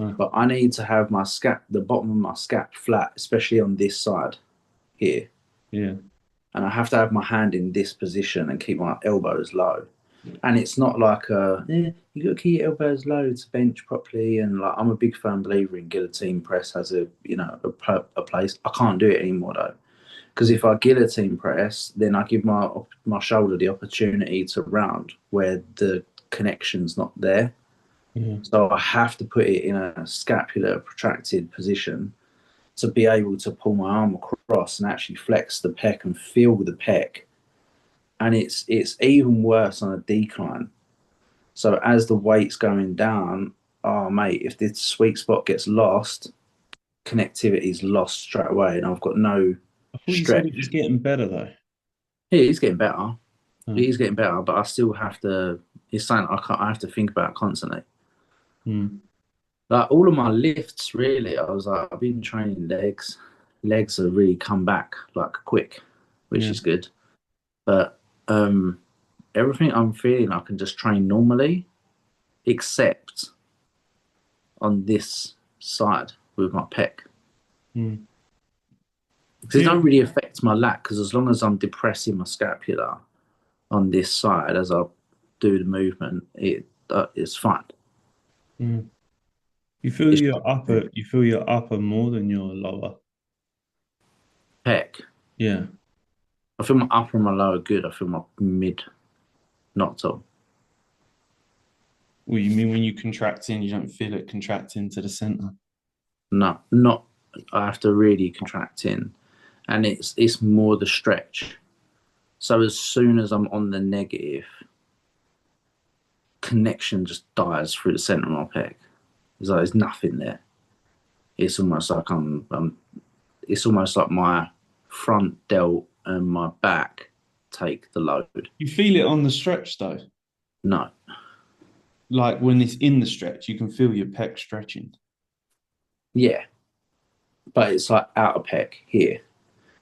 Uh, but I need to have my scap, the bottom of my scap flat, especially on this side here. yeah. And I have to have my hand in this position and keep my elbows low. And it's not like you got to keep your elbows low to bench properly. And like I'm a big firm believer in guillotine press as a a place. I can't do it anymore though, because if I guillotine press, then I give my shoulder the opportunity to round where the connection's not there. Yeah. So I have to put it in a scapular protracted position to be able to pull my arm across and actually flex the pec and feel the pec. And it's even worse on a decline. So as the weight's going down, oh mate, if this sweet spot gets lost, connectivity's lost straight away, and I've got no I thought you said it was stretch. getting better though. Yeah, he's getting better. Uh, He's getting better, but I still have to. It's something I can't. I have to think about constantly. mm, Like all of my lifts, really, I was like, I've been training legs. Legs have really come back like quick, which yeah. is good. But everything I'm feeling, I can just train normally, except on this side with my pec. Mm. Because it Yeah. don't really affect my lat. Because as long as I'm depressing my scapula on this side as I do the movement, it's fine. Mm. It's You feel your upper more than your lower. pec. Yeah. I feel my upper and my lower good. I feel my mid not so. Well, you mean when you contract in, you don't feel it contracting to the center? No, not. I have to really contract in, and it's more the stretch. So as soon as I'm on the negative, connection just dies through the center of my pec. It's like there's nothing there. It's almost like it's almost like my front delt and my back take the load. You feel it on the stretch though. No, Like when it's in the stretch, you can feel your pec stretching. yeah, but it's like out of pec here.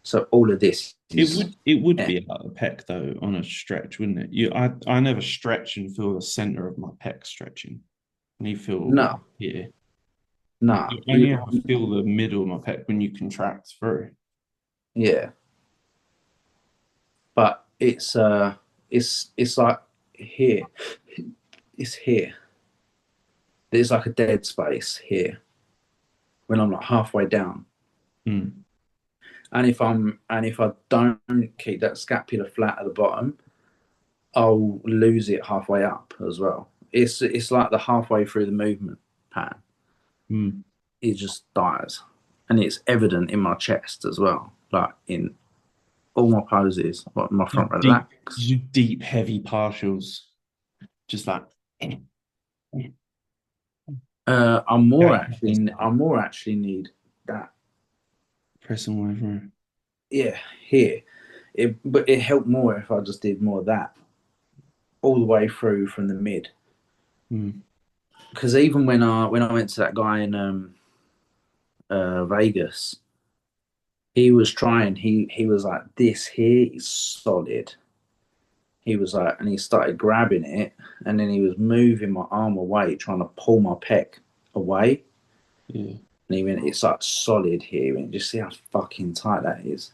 So all of this is It would yeah. be about the pec though on a stretch, wouldn't it? I never stretch and feel the center of my pec stretching. And you feel No, here. no, You only ever feel the middle of my pec when you contract through. yeah, but it's like here. It's here. There's like a dead space here when I'm like halfway down. Mm. And if I don't keep that scapula flat at the bottom, I'll lose it halfway up as well. It's like the halfway through the movement pattern, Mm. it just dies, and it's evident in my chest as well, like in all my poses, like my You front deep, relax. you deep, heavy partials, just like yeah, I more actually need that. pressing way through. Yeah, here. But it helped more if I just did more of that all the way through from the mid. Mm. Because even when I went to that guy in Vegas, he was trying. He was like, "This here is solid." He was like, and he started grabbing it, and then he was moving my arm away, trying to pull my pec away. Yeah. And he went, "It's like solid here, and just see how fucking tight that is."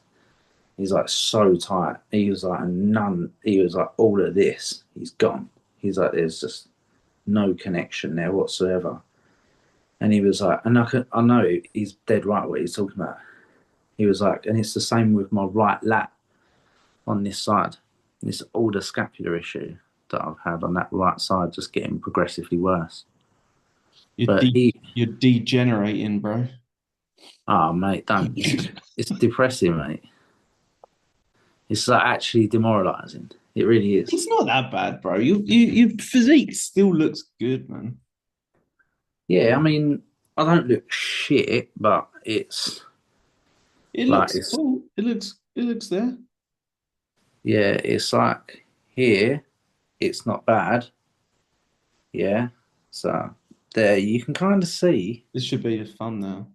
He's like so tight. He was like none. He was like all of this. He's gone. He's like there's just no connection there whatsoever. And he was like, and I know he's dead right what he's talking about. He was like, and it's the same with my right lat on this side. It's all the scapular issue that I've had on that right side just getting progressively worse. But You're degenerating, bro. oh mate, don't. It's depressing, mate. It's like actually demoralising. It really is. It's not that bad, bro. Your physique still looks good, man. Yeah, I mean, I don't look shit, but It like looks it's cool. It looks there. yeah, it's like here, it's not bad. Yeah, so there you can kind of see. This should be the fun now.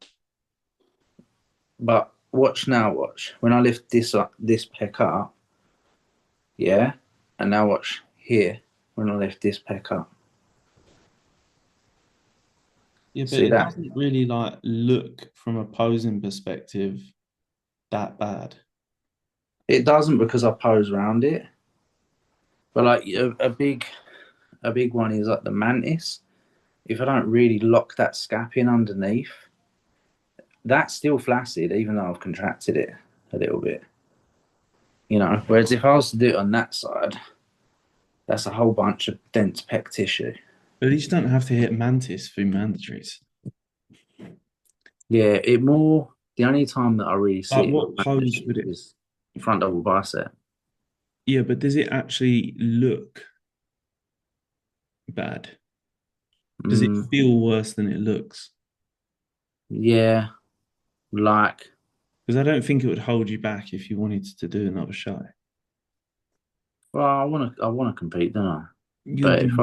But watch now, watch when I lift this up, this pec up. Yeah, and now watch here when I lift this pec up. Yeah, but See it that? doesn't really like look from a posing perspective that bad. It doesn't because I pose around it, but like a big one is like the mantis. If I don't really lock that scap in underneath, that's still flaccid, even though I've contracted it a little bit. Whereas if I was to do it on that side, that's a whole bunch of dense pec tissue. At least you don't have to hit mantis through mandatories. Yeah, it more. The only time that I really see Like it with what pose would mantis it? is front double bicep. Yeah, but does it actually look bad? Does it Mm, feel worse than it looks? yeah, like, Because I don't think it would hold you back if you wanted to do another show. well, I wanna compete, don't I? You'll But be if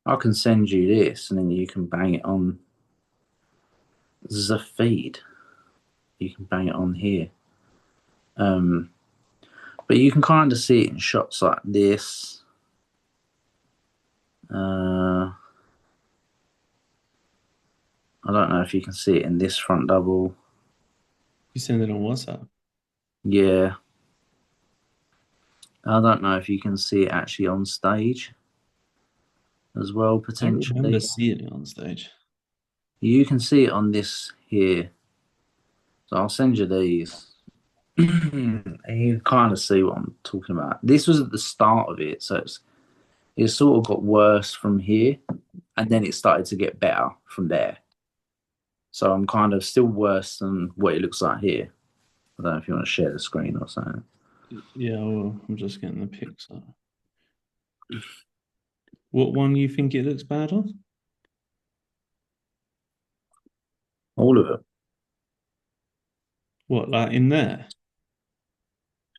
I can send you this, and then you can bang it on the feed. You can bang it on here. Um, but you can kind of see it in shots like this. I don't know if you can see it in this front double. you send it on WhatsApp. Yeah, I don't know if you can see it actually on stage as well, I don't remember potentially. seeing it on stage. You can see it on this here. So I'll send you these. And you kind of see what I'm talking about. This was at the start of it, so it sort of got worse from here, and then it started to get better from there. So I'm kind of still worse than what it looks like here. I don't know if you want to share the screen or something. Yeah, well, I'm just getting the pics up. What one you think it looks bad on? All of it. What, like in there?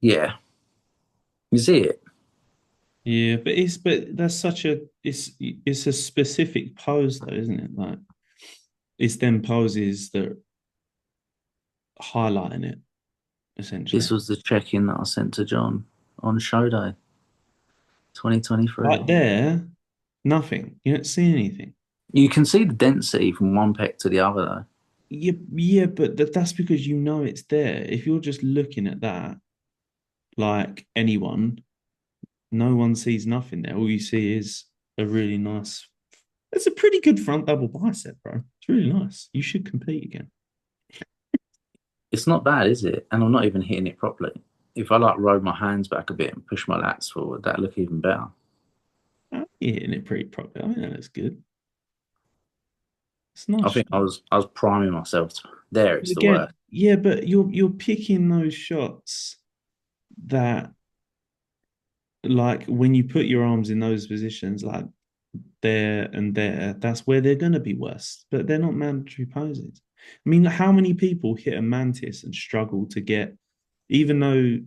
Yeah. You see it? Yeah, but that's such a it's a specific pose though, isn't it? Like it's them poses that highlighting it This essentially. was the check-in that I sent to John on show day Right 2023. there, nothing. You don't see anything. You can see the density from one pec to the other though. Yeah, yeah, but that's because you know it's there. If you're just looking at that, like anyone, no one sees nothing there. All you see is a really nice. It's a pretty good front double bicep, bro. It's really nice. You should compete again. It's not bad, is it? And I'm not even hitting it properly. If I like roll my hands back a bit and push my lats forward, that look even better. You're hitting it pretty properly. I think that looks good. It's I nice. think I was priming myself. There, it's the Again, worst. yeah, but you're picking those shots that like when you put your arms in those positions, like there and there, that's where they're going to be worse. But they're not mandatory poses. I mean, how many people hit a mantis and struggle to get, even though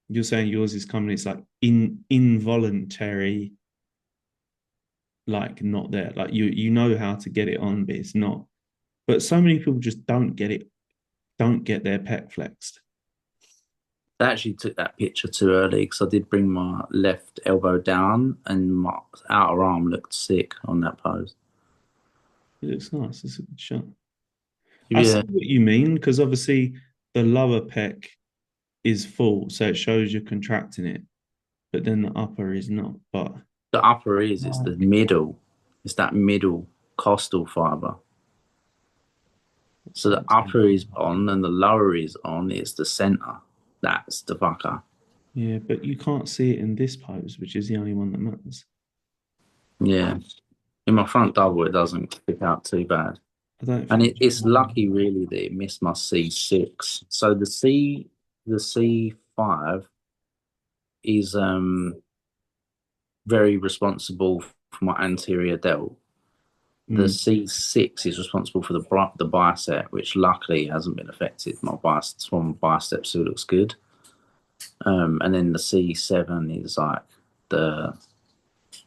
you're saying yours is coming, it's like involuntary, like not there. Like you know how to get it on, but it's not. But so many people just don't get it, don't get their pec flexed. I actually took that picture too early because I did bring my left elbow down and my outer arm looked sick on that pose. It looks nice. It's a good shot. I see Yeah, what you mean because obviously the lower pec is full, so it shows you're contracting it, but then the upper is not. But the upper is, it's the like, middle. It's that middle costal fiber. So the upper is on and the lower is on. It's the center. That's the fucker. yeah, but you can't see it in this pose, which is the only one that matters. Yeah. In my front double, it doesn't stick out too bad. I don't And think. it's lucky, really, that it missed my C6. So the C5 is very responsible for my anterior delt. The Mm, C6 is responsible for the bicep, which luckily hasn't been affected. My bicep still looks good. And then the C7 is like the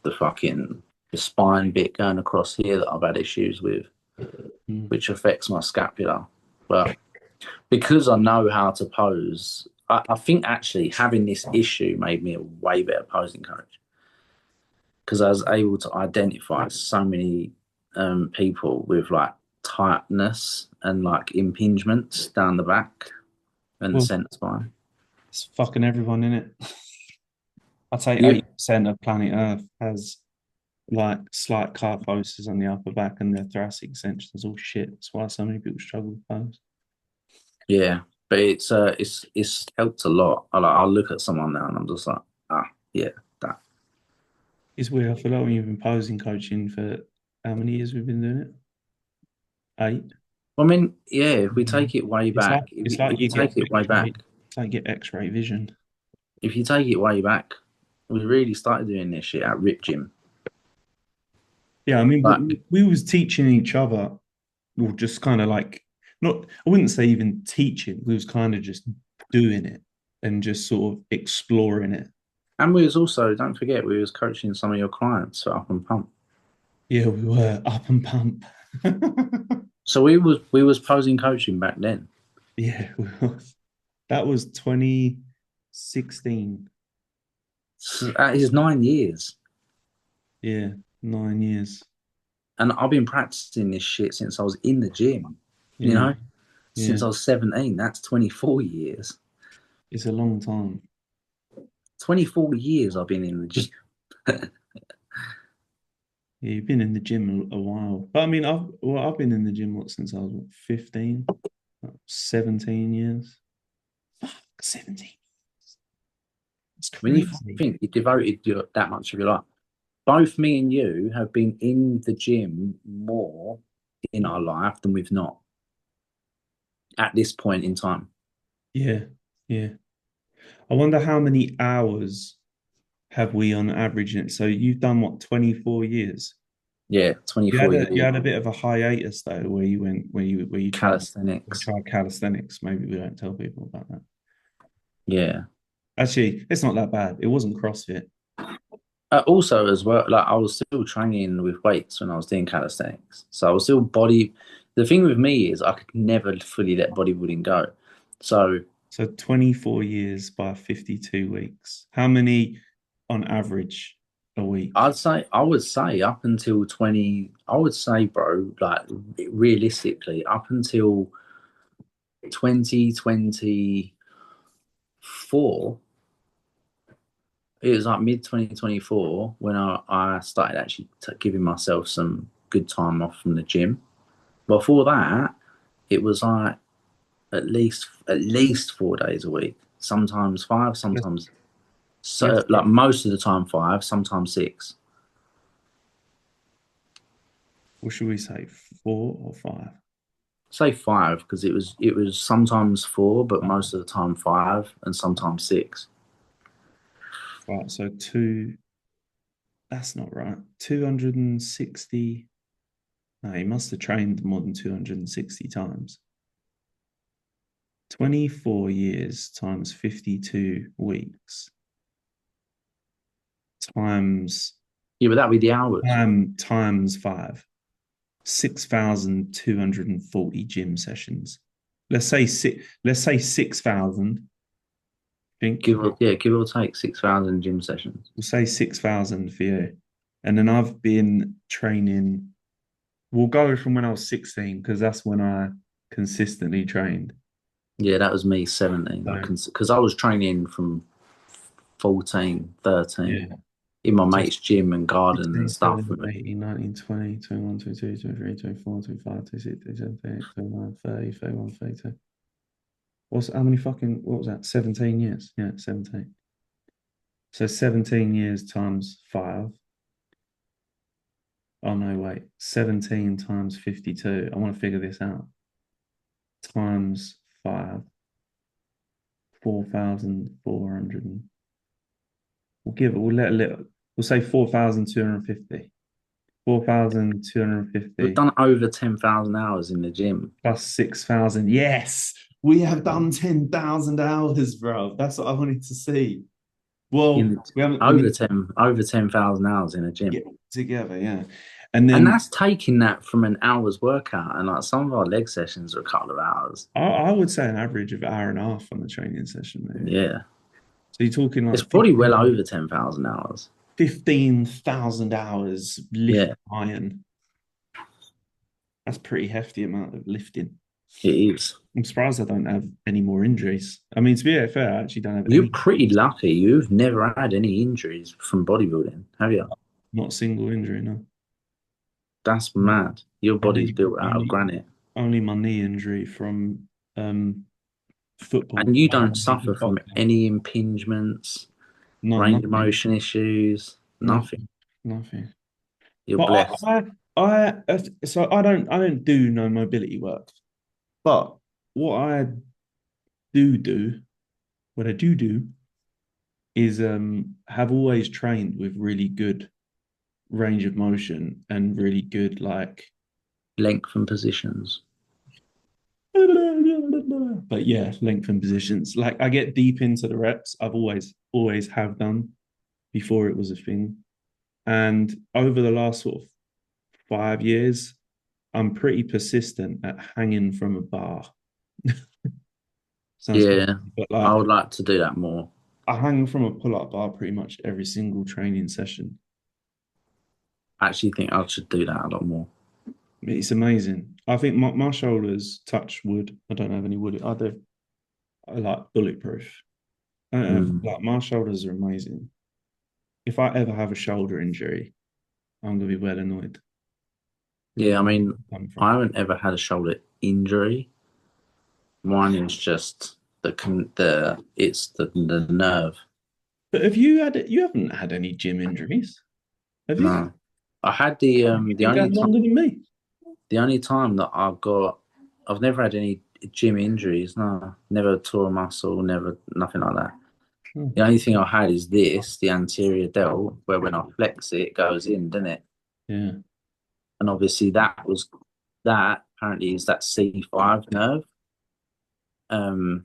the fucking the spine bit going across here that I've had issues with, mm, which affects my scapula. But because I know how to pose, I think actually having this issue made me a way better posing coach because I was able to identify so many people with like tightness and like impingements down the back and the Well, centre spine. it's fucking everyone in it. I'd say Yeah, 80% of planet Earth has like slight kyphosis on the upper back and their thoracic extensions, all shit. That's why so many people struggle with those. yeah, but it's helped a lot. I look at someone now and I'm just like, ah, yeah, that. It's weird. I feel like when you've been posing coaching for how many years we've been doing it? 8. I mean, yeah, if we Mhm. take it way It's like back, if it's we, like if you you get take it way X-ray. back, It's like you get X-ray vision. if you take it way back, we really started doing this shit at Rip Gym. Yeah, I mean, Like, we was teaching each other, or just kind of like not. I wouldn't say even teaching. We was kind of just doing it and just sort of exploring it. and we was also, don't forget, we was coaching some of your clients for up and pump. Yeah, we were up and pump. So we was posing coaching back then. Yeah, we was. That was 2016. That is 9 years. Yeah, 9 years. And I've been practicing this shit since I was in the gym, you Yeah, know, since yeah. I was 17. That's 24 years. It's a long time. 24 years I've been in the gym. Yeah, you've been in the gym a while. But I mean, I've been in the gym since I was what, 15, 17 years. Fuck, 17. It's When you crazy. think you devoted that much of your life, both me and you have been in the gym more in our life than we've not at this point in time. Yeah, yeah. I wonder how many hours have we on average in it. So you've done what, 24 years? Yeah, You 24 had a you years had a bit of a hiatus though, where you went where you calisthenics. tried calisthenics. Maybe we don't tell people about that. Yeah. Actually, it's not that bad. It wasn't CrossFit. Also, as well, like I was still training with weights when I was doing calisthenics. So I was still body. The thing with me is I could never fully let bodybuilding go. So So 24 years by 52 weeks. How many on average a week? I would say up until 20, I would say, bro, like realistically, up until 2024, it was like mid 2024 when I started actually giving myself some good time off from the gym. Before that, it was like at least 4 days a week, sometimes five, Let's, sometimes let's so get, like most of the time five, sometimes six. what should we say? 4 or 5? Say five because it was sometimes four, but most of the time five and sometimes six. Right. So two, that's not right. 260. No, he must have trained more than 260 times. 24 years times 52 weeks times Yeah, but that'd be the hours. times 5. 6,240 gym sessions. Let's say 6,000. I think Give or take 6,000 gym sessions. we'll say 6,000 for you. And then I've been training. We'll go from when I was 16 because that's when I consistently trained. Yeah, that was me 17. So Because I was training from 14, 13 yeah. in my So mate's gym and garden and 16, stuff. 17, 18, 19, 20, 21, 22, 23, 24, 25, 26, 27, 28, 29, 30, 31, 32. How many what was that? 17 years. Yeah, 17. So 17 years times 5. Oh no, wait. 17 times 52. I want to figure this out. Times 5. 4,400. We'll let a little, we'll say 4,250. We've 4,250 done over 10,000 hours in the gym. plus 6,000. Yes, we have done 10,000 hours, bro. That's what I wanted to see. Well, In we over need 10,000 hours in a to gym. get together, yeah. And And then that's taking that from an hour's workout. And like some of our leg sessions are a couple of hours. I would say an average of hour and a half on the training session, maybe. Yeah. So you're talking It's like probably well over 10,000 hours. 15,000 hours lift Yeah. iron. That's pretty hefty amount of lifting. It is. I'm surprised I don't have any more injuries. I mean, to be fair, I actually don't have You're any pretty injuries. lucky. You've never had any injuries from bodybuilding, have you? Not a single injury, no. That's No. mad. Your body's Only, built out of only, granite. only my knee injury from football. And you I don't had knee suffer from from boxing. any impingements, No, range of nothing, motion issues, nothing. nothing, nothing. You're But blessed. so I don't do no mobility work. But what I do, what I do is have always trained with really good range of motion and really good like Length and positions. but yeah, length and positions. Like I get deep into the reps. I've always have done before it was a thing. And over the last sort of 5 years, I'm pretty persistent at hanging from a bar. Sounds crazy, Yeah, but I like would like to do that more. I hang from a pull-up bar pretty much every single training session. I actually think I should do that a lot more. It's amazing. I think my shoulders touch wood. I don't have any wood. I do. I like bulletproof. Mm. Like my shoulders are amazing. If I ever have a shoulder injury, I'm gonna be well annoyed. Yeah, I mean, Come from. I haven't ever had a shoulder injury. Mine is just the nerve. But have you had it? You haven't had any gym injuries, have you? No, I had You've been going longer than me. the only time that I've never had any gym injuries. No, never tore a muscle, never nothing like that. Oh, The only thing I had is the anterior delt, where when I flex it, it goes in, doesn't it? yeah, And obviously that apparently is that C5 nerve. Um,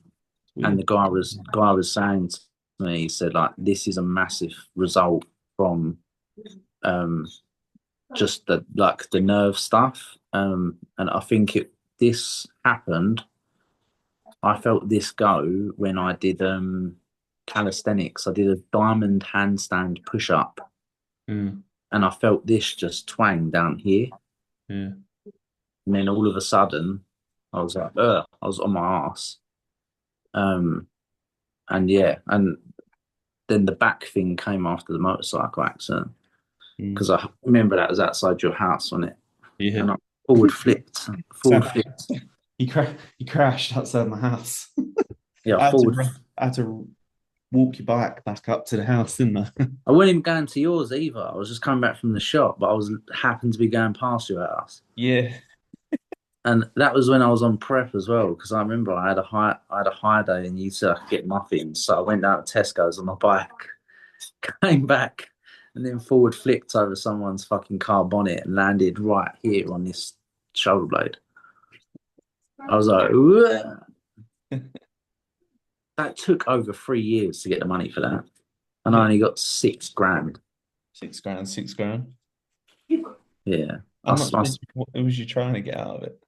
it's and weird. the guy was saying to me, he said like this is a massive result from um just the nerve stuff. And I think this happened. I felt this go when I did calisthenics. I did a diamond handstand push up, Yeah, and I felt this just twang down here. yeah. And then all of a sudden, I was like, ugh, I was on my ass. Um, and yeah, and then the back thing came after the motorcycle accident Mm. because I remember that was outside your house on it, Yeah. and I forward flipped, So forward flipped, he crashed outside my house. yeah, I had to forward. run, I had to walk your bike back up to the house, didn't I? I wasn't even going to yours either. I was just coming back from the shop, but I was happened to be going past your house. Yeah. And that was when I was on prep as well, because I remember I had a high day and you said I could get muffins. So I went down to Tesco's on my bike, came back, and then forward flipped over someone's fucking car bonnet and landed right here on this shoulder blade. I was like, "Whoa." That took over 3 years to get the money for that. And I Yeah. only got 6 grand. 6 grand, 6 grand. Yeah. How much what was you trying to get out of it?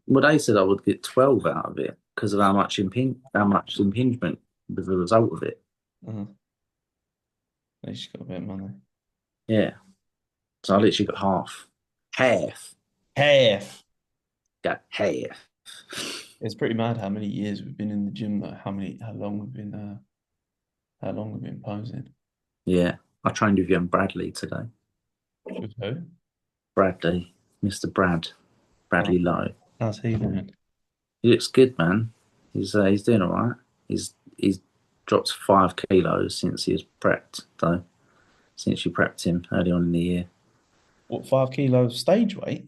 Well, they said I would get 12 out of it because of how much impingement was the result of it. Uh-huh. At least you got a bit of money. Yeah. So I literally got half. Half. Half. Got half. It's pretty mad how many years we've been in the gym though. How long we've been posing. Yeah. I trained with young Bradley today. With who? Bradley. Mr. Oh, Bradley Lowe. how's he doing? He looks good, man. He's doing all right. He's dropped 5 kilos since he was prepped, though. Since you prepped him early on in the year. What, 5 kilos stage weight?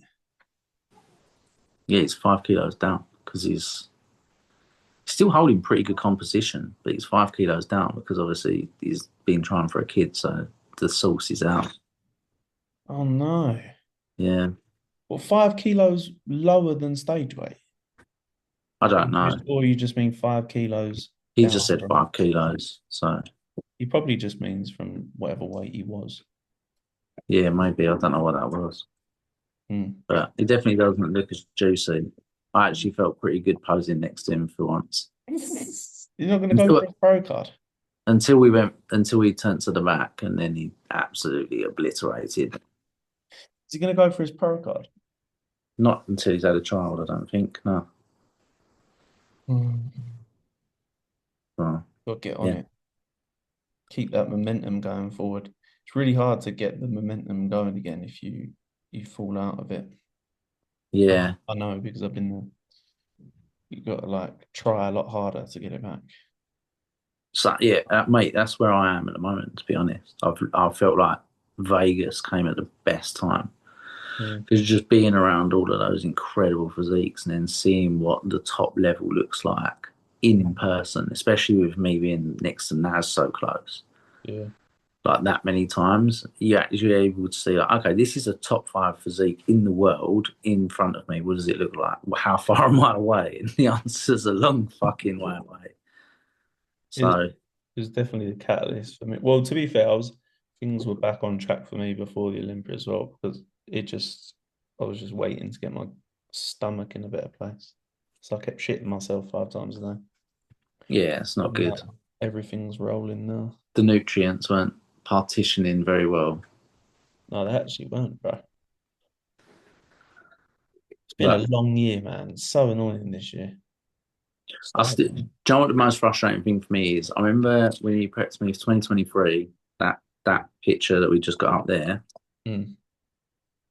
Yeah, he's 5 kilos down because he's still holding pretty good composition, but he's 5 kilos down because obviously he's been trying for a kid, so the sauce is out. Oh no. Yeah, What, 5 kilos lower than stage weight? I don't know. Or you just mean 5 kilos He down just said from, 5 kilos, so he probably just means from whatever weight he was. yeah, maybe I don't know what that was, Hmm. but it definitely doesn't look as juicy. I actually felt pretty good posing next to him for once. You're not going to go Until for a pro card. until we turned to the back, and then he absolutely obliterated. Is he going to go for his pro card? Not until he's had a child, I don't think. No. Mm. Oh, Got to get on yeah. it. Keep that momentum going forward. It's really hard to get the momentum going again if you fall out of it. Yeah. I know because I've been there. You've got to like try a lot harder to get it back. So yeah, mate, that's where I am at the moment. To be honest, I felt like Vegas came at the best time Yeah. because just being around all of those incredible physiques and then seeing what the top level looks like in person, especially with me being next to Naz so close, Yeah. like that many times, you're actually able to see like, okay, this is a top five physique in the world in front of me. What does it look like? How far am I away? And the answer's a long fucking way away. It was, So it was definitely the catalyst for me. Well, to be fair, things were back on track for me before the Olympia as well because I was just waiting to get my stomach in a better place. So I kept shitting myself 5 times a day. yeah, it's not But good. now everything's rolling now. The nutrients weren't partitioning very well. No, they actually weren't, bro. It's been a But long year, man. It's so annoying this year. do Starting. you know what the most frustrating thing for me is? I remember when you prepped me for 2023, that picture that we just got up there, Mm,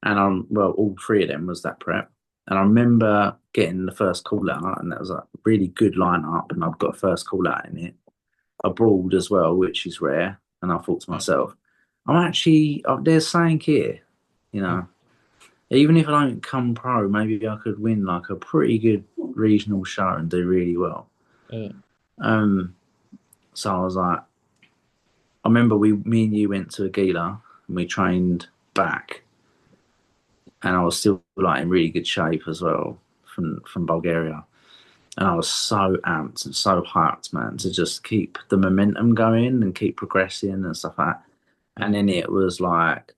and well, all three of them was that prep. And I remember getting the first call out, and that was a really good lineup, and I've got a first call out in it, abroad as well, which is rare. And I thought to yeah, myself, I'm actually there's something here, you yeah, know. Even if I don't come pro, maybe I could win like a pretty good regional show and do really well. yeah, Um, so I was like, I remember me and you went to a gala and we trained back, and I was still like in really good shape as well from Bulgaria, and I was so amped and so hyped, man, to just keep the momentum going and keep progressing and stuff like that. And yeah, then it was like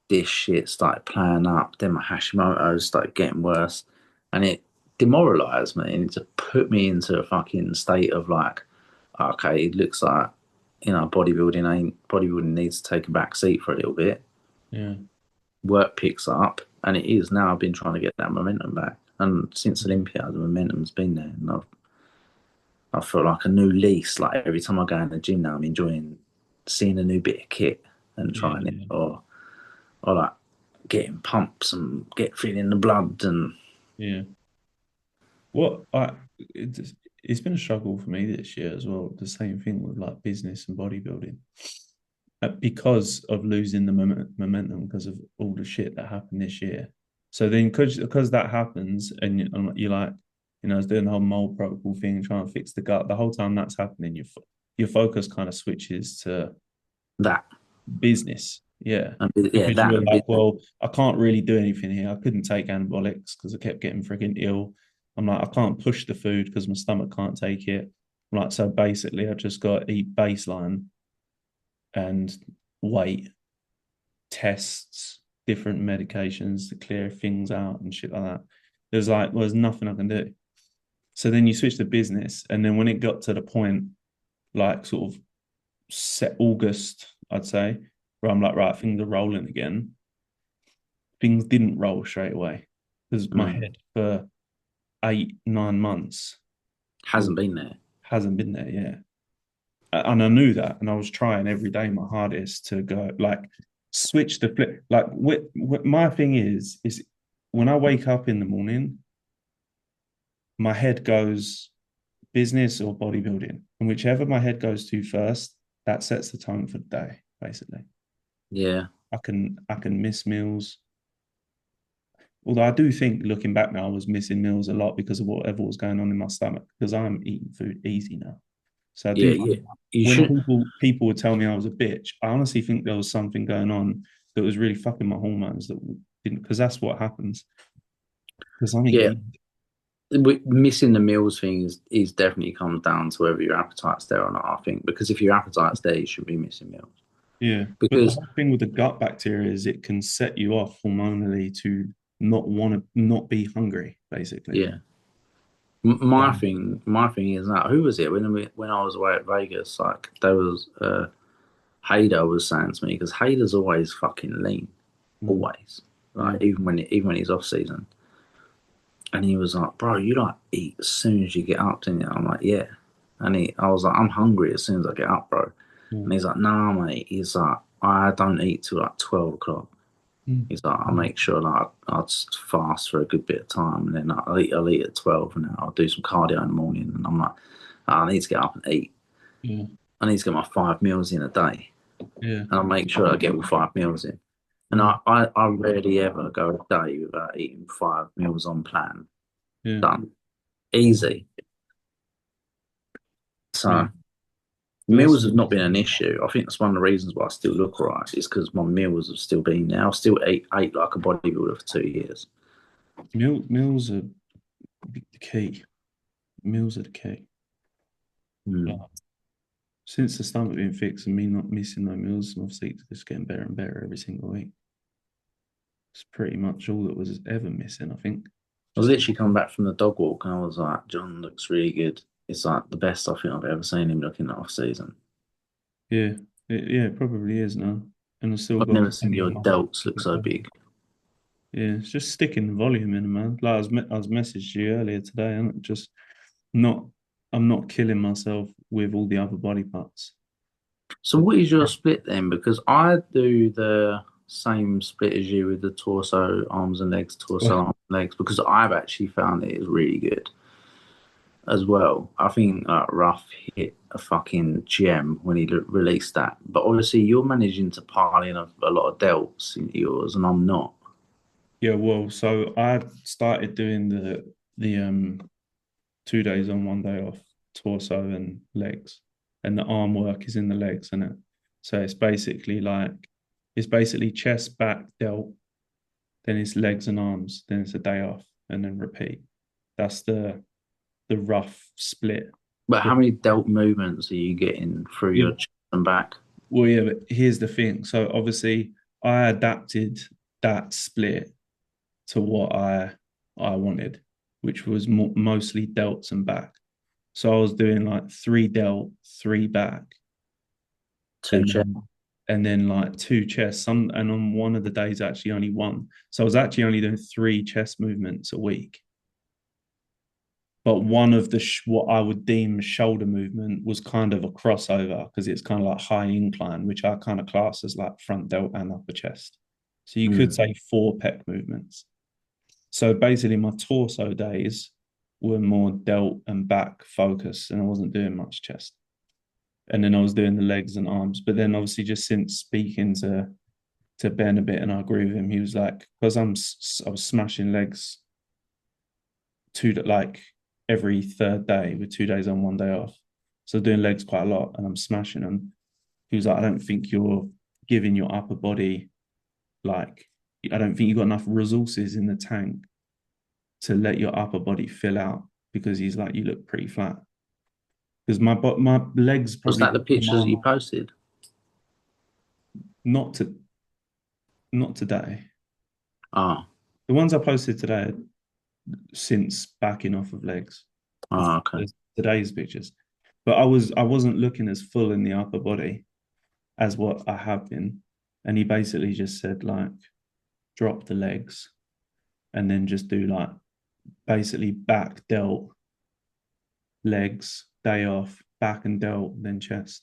this shit started playing up. Then my Hashimoto's started getting worse, and it demoralized me and it just put me into a fucking state of like, okay, it looks like bodybuilding needs to take a back seat for a little bit. yeah. Work picks up, and it is now. I've been trying to get that momentum back, and since Yeah. Olympia, the momentum's been there, and I feel like a new lease. Like every time I go in the gym now, I'm enjoying seeing a new bit of kit and Yeah, trying it, yeah, or like getting pumps and get feeling the blood and yeah. What I it's been a struggle for me this year as well. The same thing with like business and bodybuilding, because of losing the momentum because of all the shit that happened this year. So then, because that happens, and you're like, I was doing the whole mold protocol thing, trying to fix the gut. The whole time that's happening, your focus kind of switches to that. business. Yeah. And yeah, Because that you're and like, business. well, I can't really do anything here. I couldn't take anabolics because I kept getting freaking ill. I'm like, I can't push the food because my stomach can't take it. I'm like, so basically, I just got to eat baseline and wait, tests, different medications to clear things out and shit like that. There's nothing I can do. So then you switch to business. And then when it got to the point, like sort of set August, I'd say, where I'm like, right, things are rolling again. Things didn't roll straight away because my Mm, head for 8, 9 months hasn't been there. hasn't been there yet. And I knew that, and I was trying every day my hardest to go like switch the flip. Like my thing is when I wake up in the morning, my head goes business or bodybuilding, and whichever my head goes to first, that sets the tone for the day. Basically, Yeah, I can miss meals. Although I do think looking back now, I was missing meals a lot because of whatever was going on in my stomach because I'm eating food easy now. So I yeah, do yeah. think You when should. people would tell me I was a bitch, I honestly think there was something going on that was really fucking my hormones that didn't, because that's what happens because I'm Yeah, eating. missing the meals thing is definitely comes down to whether your appetite's there or not. I think because if your appetite's there, you should be missing meals. Yeah, but the Because whole thing with the gut bacteria is it can set you off hormonally to not want to not be hungry, basically. yeah, my Um, thing is that who was it when I was away at Vegas? Like there was Hader was saying to me because Hader's always fucking lean, mm, always. yeah, Like even when he's off season. And he was like, "Bro, you like eat as soon as you get up, didn't you?" I'm like, "Yeah." I was like, "I'm hungry as soon as I get up, bro." Yeah. And he's like, "Nah, mate." He's like, "I don't eat till like 12 o'clock." Mm. He's like, "I make sure like I'll just fast for a good bit of time, and then I'll eat at 12, and then I'll do some cardio in the morning." And I'm like, "I need to get up and eat. Yeah. I need to get my 5 meals in a day, Yeah. and I'll make sure I get all 5 meals in." And Mm. I rarely ever go a day without eating 5 meals on plan. Yeah. Done. Easy. Yeah. So But that's meals have not been an issue. I think that's one of the reasons why I still look alright. Is because my meals have still been there. I still ate like a bodybuilder for 2 years. meals are the key. Meals are the key. Like, Mm. since the stomach being fixed and me not missing no meals, obviously it's just getting better and better every single week. It's pretty much all that was ever missing, I think. I was Just literally coming back from the dog walk and I was like, John looks really good. It's like the best I think I've ever seen him looking off season. yeah, it probably is now. And I've still I've got never seen plenty of your muscle. delts look so big. Yeah, it's just sticking the volume in, man. Like I was messaged you earlier today, and just not, I'm not killing myself with all the other body parts. So what is your split then? Because I do the same split as you with the torso, arms and legs, torso, Well, arms and legs, because I've actually found it is really good as well. I think Ruff hit a fucking gem when he released that. But obviously you're managing to pile in a lot of delts in yours and I'm not. yeah, well, so I started doing the 2 days on, 1 day off, torso and legs, and the arm work is in the legs, isn't it? So it's basically chest, back, delt, then it's legs and arms, then it's a day off, and then repeat. That's the rough split. But how many delt movements are you getting through Yeah, your chest and back? well, yeah, but here's the thing. So obviously, I adapted that split to what I wanted, which was mostly delts and back. So I was doing like three delt, three back, Two and chest. then like two chest. And on one of the days, actually only one. So I was actually only doing three chest movements a week. But one of the what I would deem shoulder movement was kind of a crossover because it's kind of like high incline, which I kind of class as like front delt and upper chest. So you could Mm. say four pec movements. So basically, my torso days were more delt and back focus, and I wasn't doing much chest. And then I was doing the legs and arms. But then obviously, just since speaking to Ben a bit, and I agree with him, he was like, because I was smashing legs like every third day with 2 days on, 1 day off. So doing legs quite a lot, and I'm smashing them. He was like, I don't think you're giving your upper body like I don't think you've got enough resources in the tank to let your upper body fill out because he's like, you look pretty flat. Because my legs Was probably that the pictures that you posted? not to not today. Oh, The ones I posted today since backing off of legs. oh, okay. Today's pictures. But I wasn't looking as full in the upper body as what I have been. And he basically just said like drop the legs and then just do like basically back delt, legs, day off, back and delt, then chest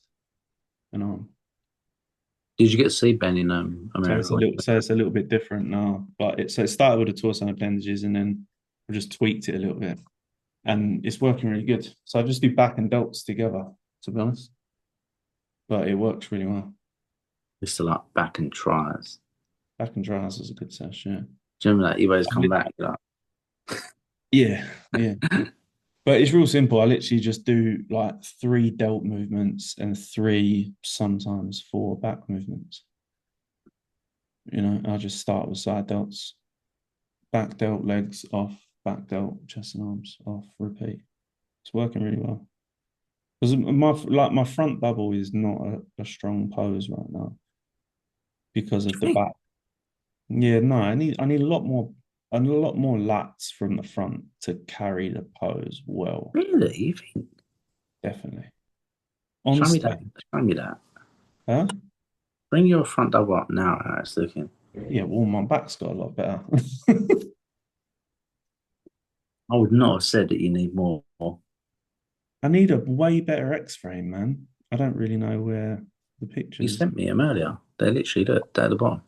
and arm. Did you get to see Ben in America? So it's a little bit different now. But it started with the torso appendages and then I just tweaked it a little bit. And it's working really good. So I just do back and delts together, to be honest. But it works really well. Just to like back and tries. Back and dries is a good session. Do you remember that? You always come Yeah. back like, Yeah, yeah. But it's real simple. I literally just do like three delt movements and three, sometimes four back movements. I just start with side delts, back delt, legs off, back delt, chest and arms off, repeat. It's working really well. Because my front double is not a strong pose right now because of the "Hey, back. Yeah, no, I need a lot more lats from the front to carry the pose well, really? You think? definitely. On Show me that. stage. Show me that. Huh? Bring your front double up now. How it's looking. Yeah, well, my back's got a lot better. I would not have said that you need more. I need a way better X-frame, man. I don't really know where the You pictures, sent me them earlier. They're literally, look, they're at the bottom.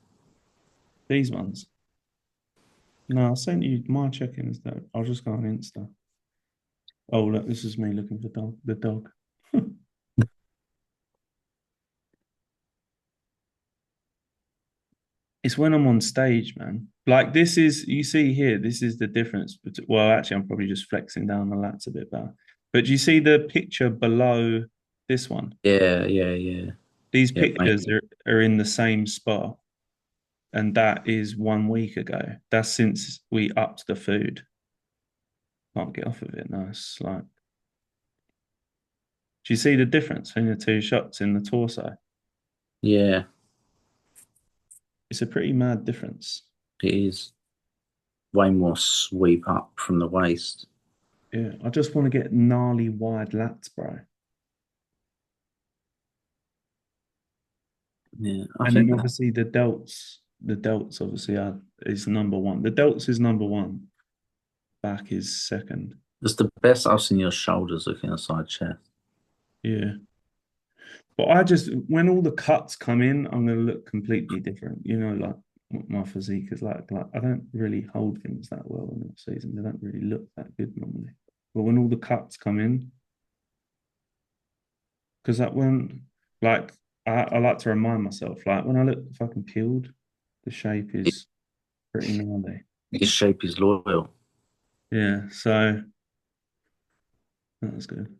these ones. No, I sent you my check-ins though. I'll just go on Insta. Oh, look, this is me looking for the dog. It's when I'm on stage, man. Like this is, you see here, this is the difference. Well, actually, I'm probably just flexing down the lats a bit better. But do you see the picture below this one? Yeah, yeah, yeah. These Yeah, mate. pictures are in the same spot, and that is 1 week ago. That's since we upped the food. Can't get off of it now. It's like, do you see the difference between the two shots in the torso? Yeah, It's a pretty mad difference. it is way more sweep up from the waist. Yeah, I just want to get gnarly wide lats, bro. Yeah, I And then think that obviously the delts obviously is number one. The delts is number one. Back is second. that's the best I've seen your shoulders looking aside chest. Yeah. But I just when all the cuts come in, I'm gonna look completely different. You know, like what my physique is like. Like I don't really hold things that well in the season. They don't really look that good normally. But when all the cuts come in, because that when like I like to remind myself, like when I look fucking peeled, the shape is pretty gnarly. His shape is loyal. Yeah, so that was good.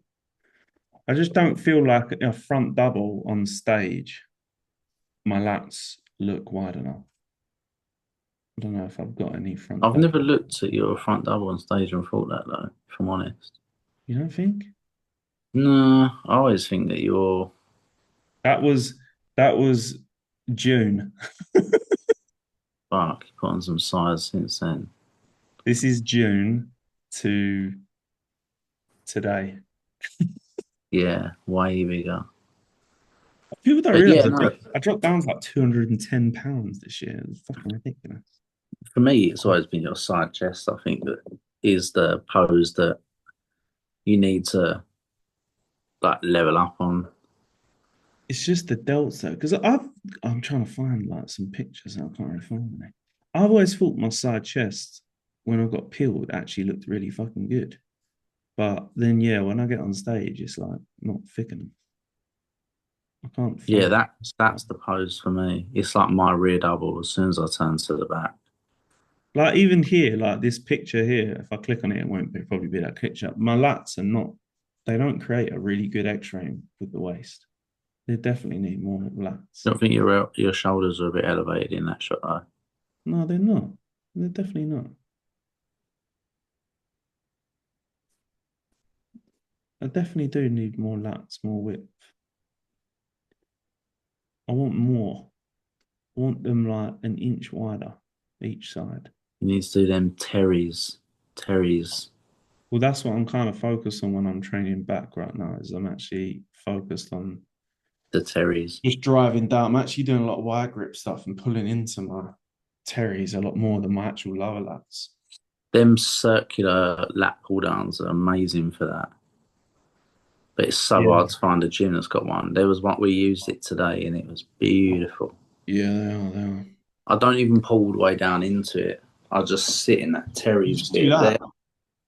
I just don't feel like a front double on stage. My lats look wide enough. I don't know if I've got any front I've double. never looked at your front double on stage and thought that though, if I'm honest. You don't think? No, I always think that you're That was that was June. fuck, you put on some size since then. This is June to today. Yeah, way bigger. People don't But yeah, realize no, I dropped down to like 210 pounds this year. It's fucking ridiculous. for me it's always been your side chest, I think that is the pose that you need to like level up on. It's just the delts though, because I'm trying to find like some pictures and I can't really find any. I've always thought my side chest when I got peeled actually looked really fucking good. But then yeah, when I get on stage, it's like not thick enough. I can't Yeah, find that's the pose for me. It's like my rear double as soon as I turn to the back. like even here, like this picture here, if I click on it, it won't probably be that picture. My lats are not, they don't create a really good X-frame with the waist. They definitely need more lats. I don't think your shoulders are a bit elevated in that shot though. No, they're not. They're definitely not. I definitely do need more lats, more width. I want more. I want them like an inch wider each side. You need to do them Terry's, Well, that's what I'm kind of focused on when I'm training back right now, is I'm actually focused on the Terry's. just driving down. I'm actually doing a lot of wide grip stuff and pulling into my terries a lot more than my actual lower lats. Them circular lat pull downs are amazing for that. But it's so Yeah. hard to find a gym that's got one. There was one we used it today and it was beautiful. Yeah, they are. They are. I don't even pull all the way down into it. I just sit in that You Terry's just do bit there that.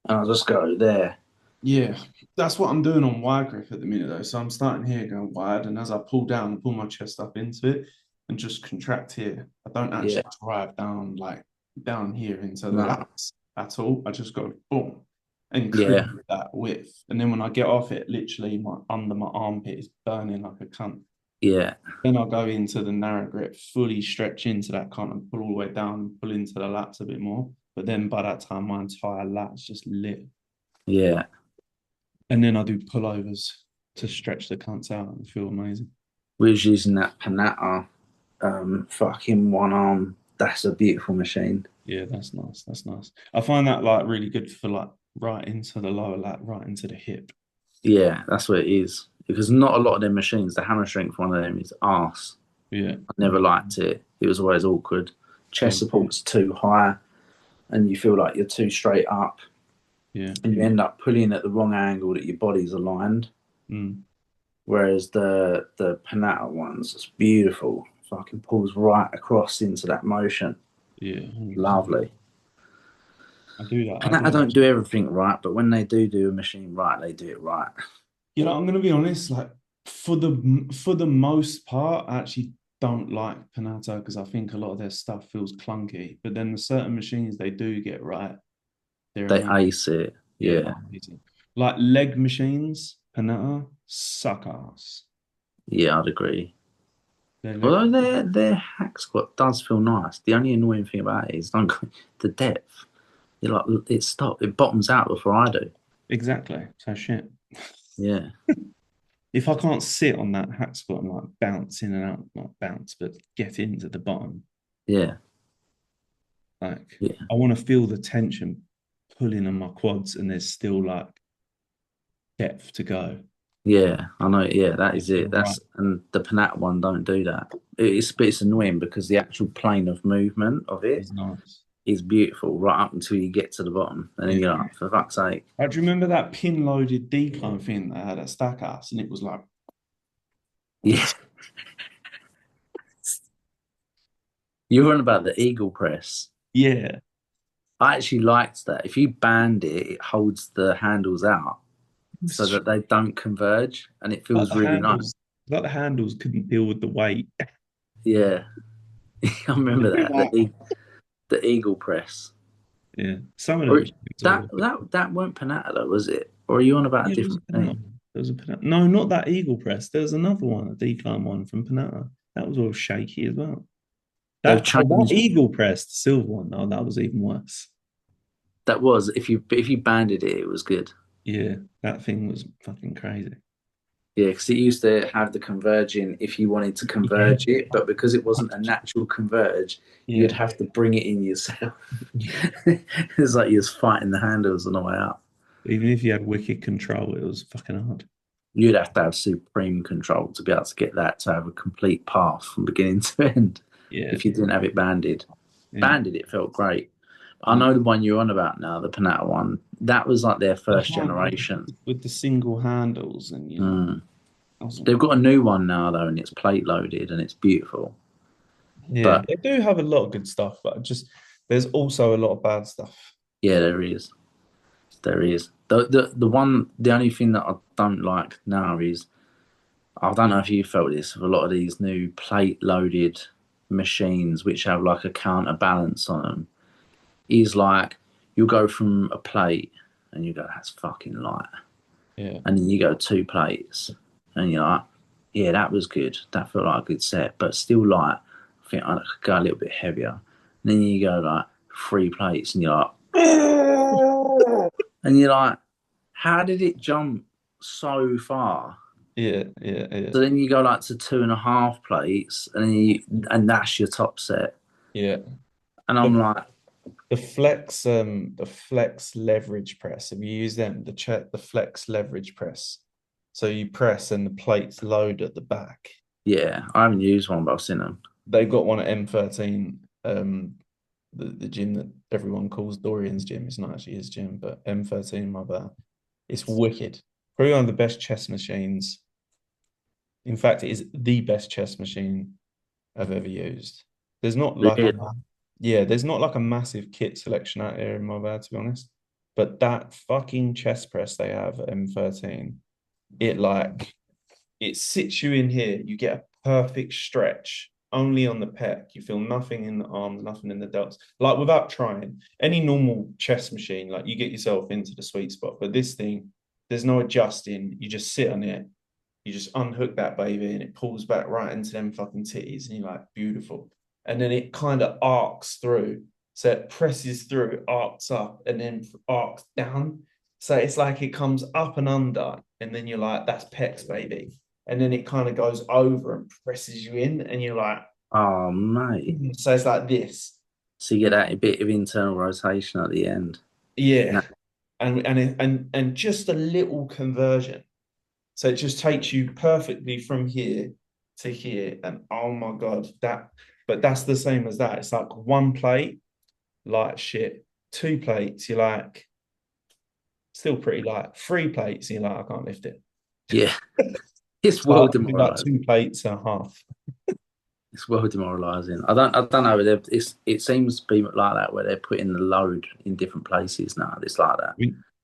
and I just go there. Yeah, that's what I'm doing on wide grip at the minute, though. So I'm starting here going wide, and as I pull down, pull my chest up into it, and just contract here. I don't Yeah, actually drive down like down here into the no, lats at all. I just go boom and create yeah, that width, and then when I get off it, literally my under my armpit is burning like a cunt. yeah, Then I'll go into the narrow grip, fully stretch into that cunt and pull all the way down, pull into the lats a bit more. But then by that time, my entire lat's just lit. yeah. And then I do pullovers to stretch the cunts out and feel amazing. We was using that Panata fucking one arm. That's a beautiful machine. Yeah, that's nice. That's nice. I find that like really good for like right into the lower lat, right into the hip. Yeah, that's what it is. Because not a lot of them machines, the hammer strength one of them is arse. Yeah. I never liked it. It was always awkward. Chest Same. support's too high and you feel like you're too straight up. Yeah. and you end up pulling at the wrong angle that your body's aligned. Mm. Whereas the Panatta ones, it's beautiful. Fucking pulls right across into that motion. Yeah. 100%. Lovely. I do that. I do Panatta that. don't do everything right, but when they do a machine right, they do it right. I'm gonna be honest. Like for the most part, I actually don't like Panatta because I think a lot of their stuff feels clunky. But then the certain machines they do get right, they're They amazing. ace it. Yeah, they're Yeah, amazing. Like leg machines, Panatta suck ass. yeah, I'd agree. Their leg. Although their hack squat does feel nice. The only annoying thing about it is don't the depth. It bottoms out before I do. Exactly. So shit. Yeah, If I can't sit on that hack squat and like bounce in and out, not bounce, but get into the bottom, yeah, like yeah, I want to feel the tension pulling on my quads, and there's still like depth to go. yeah. I know. Yeah, that I is it. feel right. That's and the Panat one don't do that. It's annoying because the actual plane of movement of it It's nice. is beautiful right up until you get to the bottom, and then Yeah. you're like, for fuck's sake. Do you remember that pin loaded decline thing that had a stack ass and it was like, Yeah, you're on about the eagle press. yeah, I actually liked that. If you band it, it holds the handles out so it's that they don't converge, and it like feels the really nice. handles, like the handles couldn't deal with the weight. Yeah, I remember that the eagle press. Yeah, some of them Or machines are that wicked. that that weren't Panatta though, was it? Or are you on about a Yeah, there was different a Panatta thing? one. There was a Panatta. No, not that Eagle Press. There was another one, a decline one from Panatta. That was all shaky as well. They've That changed. Eagle Press, the silver one, though, that was even worse. That was if you banded it, it was good. Yeah, that thing was fucking crazy. Yeah, because it used to have the converging if you wanted to Yeah. converge it, but because it wasn't a natural converge, you'd Yeah. have to bring it in yourself. Yeah. It's like you was fighting the handles on the way up. Even if you had wicked control, it was fucking hard. You'd have to have supreme control to be able to get that to have a complete path from beginning to end. Yeah. If you didn't have it banded, Yeah. banded it felt great. I Mm. know the one you're on about now, the Panatta one. That was like their The first hand generation. with the single handles, and Mm. I was They've like, got a new one now though, and it's plate loaded and it's beautiful. yeah, But they do have a lot of good stuff, but just there's also a lot of bad stuff. yeah, there is. There is. The only thing that I don't like now is I don't know if you felt this with a lot of these new plate loaded machines which have like a counterbalance on them. Is like you'll go from a plate and you go, that's fucking light. Yeah. And then you go two plates and you're like, yeah, that was good. That felt like a good set, but still light. I think I could go a little bit heavier. And then you go like three plates and you're like, and you're like, how did it jump so far? Yeah, yeah, yeah, So then you go like to two and a half plates, and and that's your top set. yeah. And I'm The like, the flex leverage press. Have you used them? The flex leverage press. So you press and the plates load at the back. yeah, I haven't used one, but I've seen them. They've got one at M13, the gym that everyone calls Dorian's gym. It's not actually his gym, but M13, my bad. It's wicked. Probably one of the best chess machines. In fact, it is the best chess machine I've ever used. There's not like a Really? yeah, there's not like a massive kit selection out here in my bad, to be honest. But that fucking chest press they have at M13, it like it sits you in here. You get a perfect stretch only on the pec. You feel nothing in the arms, nothing in the delts. Like without trying, any normal chest machine, like you get yourself into the sweet spot. But this thing, there's no adjusting. You just sit on it. You just unhook that baby and it pulls back right into them fucking titties. And you're like, beautiful. And then it kind of arcs through. So it presses through, arcs up, and then arcs down. So it's like it comes up and under, and then you're like, that's pecs, baby. And then it kind of goes over and presses you in, and you're like, Oh, mate. so it's like this. So you get that bit of internal rotation at the end. Yeah. No, And just a little conversion. So it just takes you perfectly from here to here. And oh my God, but that's the same as that. It's like one plate, like shit. Two plates, you're like, Still pretty light. 3 plates, you're like, I can't lift it. Yeah, it's So well I do like demoralizing. 2 plates and a half. It's well demoralizing. I don't know. It seems to be like that where they're putting the load in different places now. It's like that.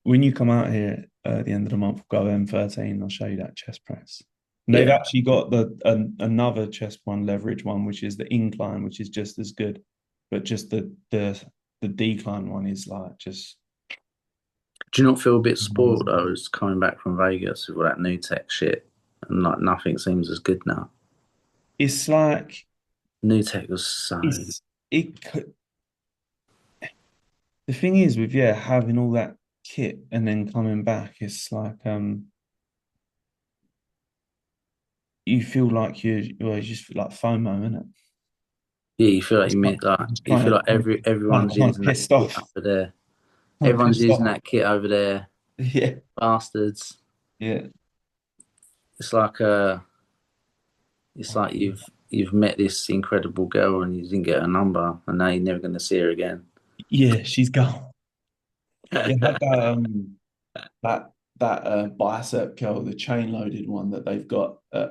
When you come out here at the end of the month, go M13. I'll show you that chest press. And they've Yeah. actually got another chest one leverage one, which is the incline, which is just as good, but just the decline one is like just Do you not feel a bit spoiled amazing. though, as coming back from Vegas with all that new tech shit, and like nothing seems as good now? It's like New tech was so. it's it. The thing is with having all that kit and then coming back, it's like you feel like you just feel like FOMO, innit? Yeah, you feel like It's you like meet like just you feel like trying everyone's to using that piss kit off, over there. trying to Everyone's piss using off. that kit over there, Yeah, bastards. yeah. It's like it's like you've met this incredible girl and you didn't get her number, and now you're never going to see her again. Yeah, she's gone. Yeah, had that bicep curl, the chain loaded one that they've got at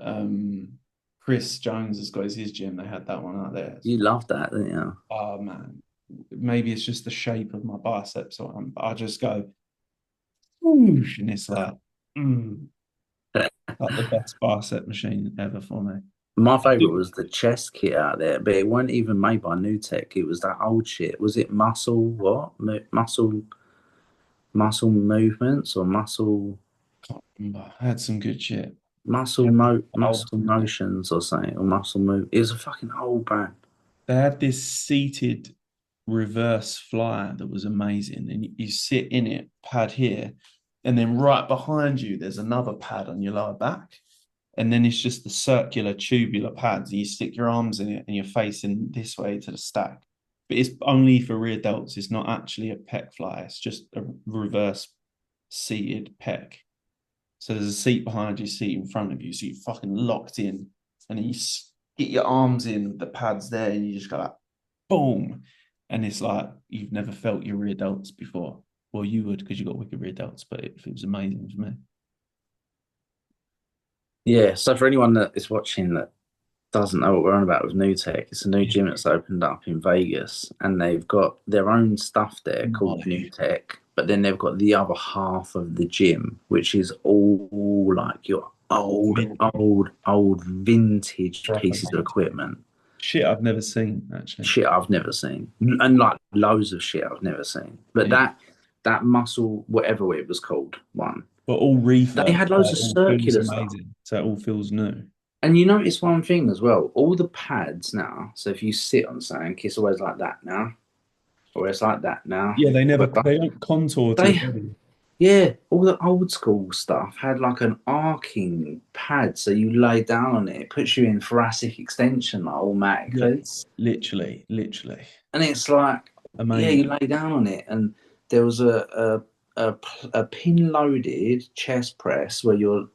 Chris Jones has got his gym. They had that one out there. It's You love that, didn't you? oh man, maybe it's just the shape of my biceps or but I just go whoosh, and it's mm, like the best bicep machine ever for me. My I favorite do- was the chest kit out there, but it wasn't even made by New Tech. It was that old shit. Was it muscle what? Muscle movements or Can't remember. I had some good shit. Old muscle motions or something or muscle move. It was a fucking old brand. They had this seated reverse flyer that was amazing. And you sit in it, pad here, and then right behind you, there's another pad on your lower back. And then it's just the circular tubular pads. You stick your arms in it and you're facing this way to the stack. But it's only for rear delts. It's not actually a pec flyer. It's just a reverse seated pec. So there's a seat behind you, seat in front of you. So you're fucking locked in. And then you get your arms in with the pads there and you just go like, boom. And it's like you've never felt your rear delts before. Well, you would because you got wicked rear delts, but it was amazing for me. Yeah. So for anyone that is watching that doesn't know what we're on about with New Tech, it's a new Yeah. gym that's opened up in Vegas, and they've got their own stuff there called New Molly. Tech. But then they've got the other half of the gym, which is all like your old vintage pieces of equipment. Shit I've never seen, actually. Shit I've never seen, and like loads of shit I've never seen. But Yeah. that muscle, whatever it was called, one. But all They refurb, had so loads it of all feels circular stuff. amazing. So it all feels new. And you notice one thing as well, all the pads now. So if you sit on something, it's always like that now, or it's like that now. Yeah, But they don't contour to your they, body. yeah, all the old school stuff had like an arcing pad, so you lay down on it. It puts you in thoracic extension like automatically, Yes, literally. and it's like, yeah, you Amazing. lay down on it, and there was a pin loaded chest press where you're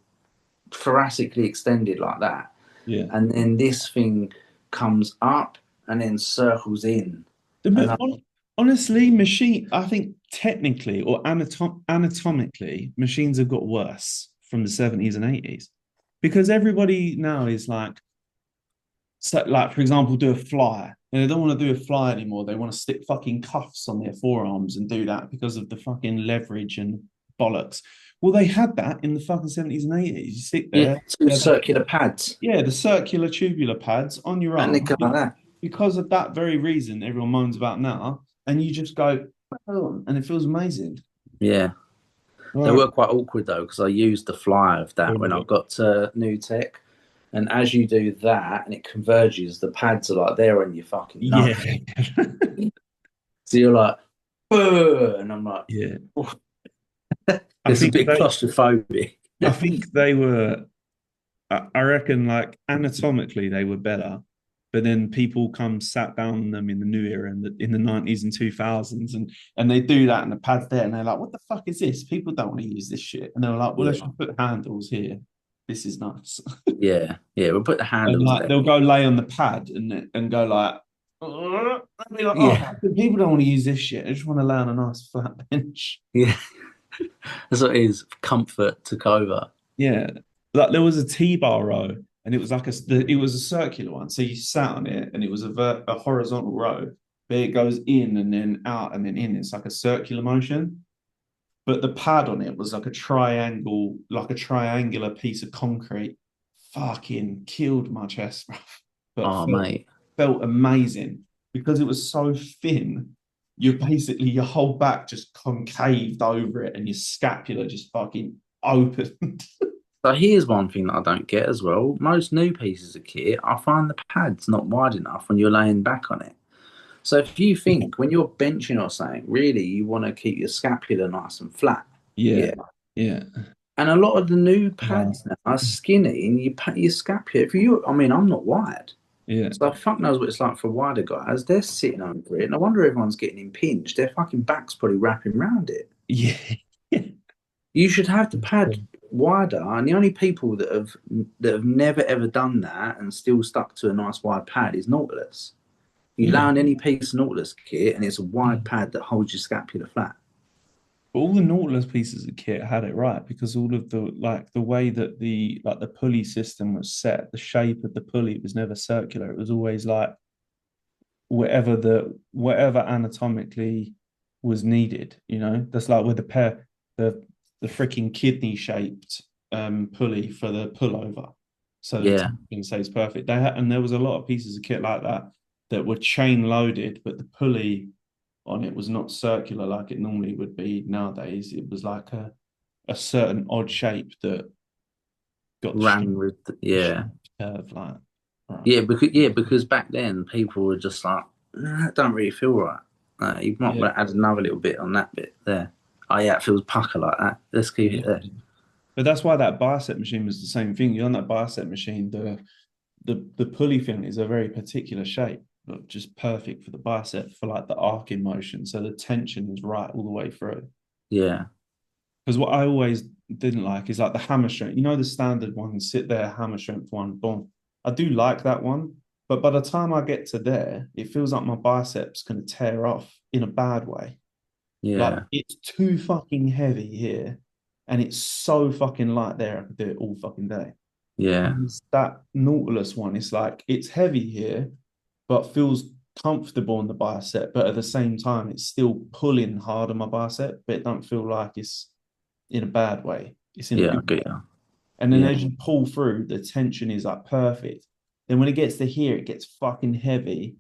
thoracically extended like that, Yeah. and then this thing comes up and then circles in, and The, honestly, I think technically or anatomically, machines have got worse from the 70s and 80s because everybody now is like, so, like for example, do a fly. And they don't want to do a fly anymore. They want to stick fucking cuffs on their forearms and do that because of the fucking leverage and bollocks. Well, they had that in the fucking 70s and 80s. You stick yeah, there, two they're the circular pads, yeah, the circular tubular pads on your and they arm go like that. because of that very reason everyone moans about now. And you just go, oh, and it feels amazing. Yeah, they Right. were quite awkward though because I used the fly of that when I Oh, got to New Tech, and as you do that and it converges, the pads are like there on your fucking yeah. nose. So you're like, "Ugh," and I'm like, Yeah. oh, I it's a think bit claustrophobic. I think they were I reckon like anatomically they were better, but then people come sat down on them in the new era in the 90s and 2000s and they do that and the pad's there and they're like, what the fuck is this? People don't want to use this shit. And they were like, well, let's Yeah, just put handles here. This is nice. yeah. We'll put the And handles like there. they'll go lay on the pad and go like, and be like, oh, Yeah, people don't want to use this shit. They just want to lay on a nice flat bench. yeah. That's what it is. Comfort took over. Yeah, like there was a T-bar row, and it was like it was a circular one. So you sat on it, and it was a horizontal row, but it goes in and then out and then in. It's like a circular motion, but the pad on it was like a triangular piece of concrete. Fucking killed my chest, bro. But Oh, mate. felt amazing because it was so thin. You basically your whole back just concaved over it, and your scapula just fucking opened. So here's one thing that I don't get as well. Most new pieces of kit, I find the pad's not wide enough when you're laying back on it. So if you think when you're benching or something, really you want to keep your scapula nice and flat. Yeah, Yeah. yeah, And a lot of the new wow, pads now are skinny and you pat your scapula. If you, I mean, I'm not wide. yeah, So fuck knows what it's like for wider guys. They're sitting over it. And I wonder if everyone's getting impinged. Their fucking back's probably wrapping around it. yeah. You should have the pad wider. And the only people that have never ever done that and still stuck to a nice wide pad is Nautilus. You lay Yeah. on any piece of Nautilus kit and it's a wide pad that holds your scapula flat. All the Nautilus pieces of kit had it right because all of the way that the pulley system was set, the shape of the pulley was never circular. It was always like whatever anatomically was needed, you know. That's like with the freaking kidney shaped pulley for the pullover. So the Yeah, tension stays perfect. And there was a lot of pieces of kit like that that were chain loaded, but the pulley on it was not circular like it normally would be nowadays. It was like a certain odd shape that got ran with the yeah. straight curve like right. Yeah, because back then people were just like, nah, that don't really feel right. You might Yeah. want to add another little bit on that bit there. Oh yeah, it feels pucker like that. Let's keep Yeah. it there. But that's why that bicep machine was the same thing. You're on that bicep machine, the pulley thing is a very particular shape, but just perfect for the bicep for like the arcing motion. So the tension is right all the way through. Yeah, Because what I always didn't like is like the hammer strength. You know, the standard one, sit there, hammer strength one, boom. I do like that one. But by the time I get to there, it feels like my biceps going to tear off in a bad way. Like yeah, it's too fucking heavy here and it's so fucking light there. I could do it all fucking day. yeah, Whereas that Nautilus one, it's like it's heavy here, but feels comfortable on the bicep. But at the same time, it's still pulling hard on my bicep, but it don't feel like it's in a bad way. It's in a yeah. I good get way. you. And then Yeah, as you pull through, the tension is like perfect. Then when it gets to here, it gets fucking heavy,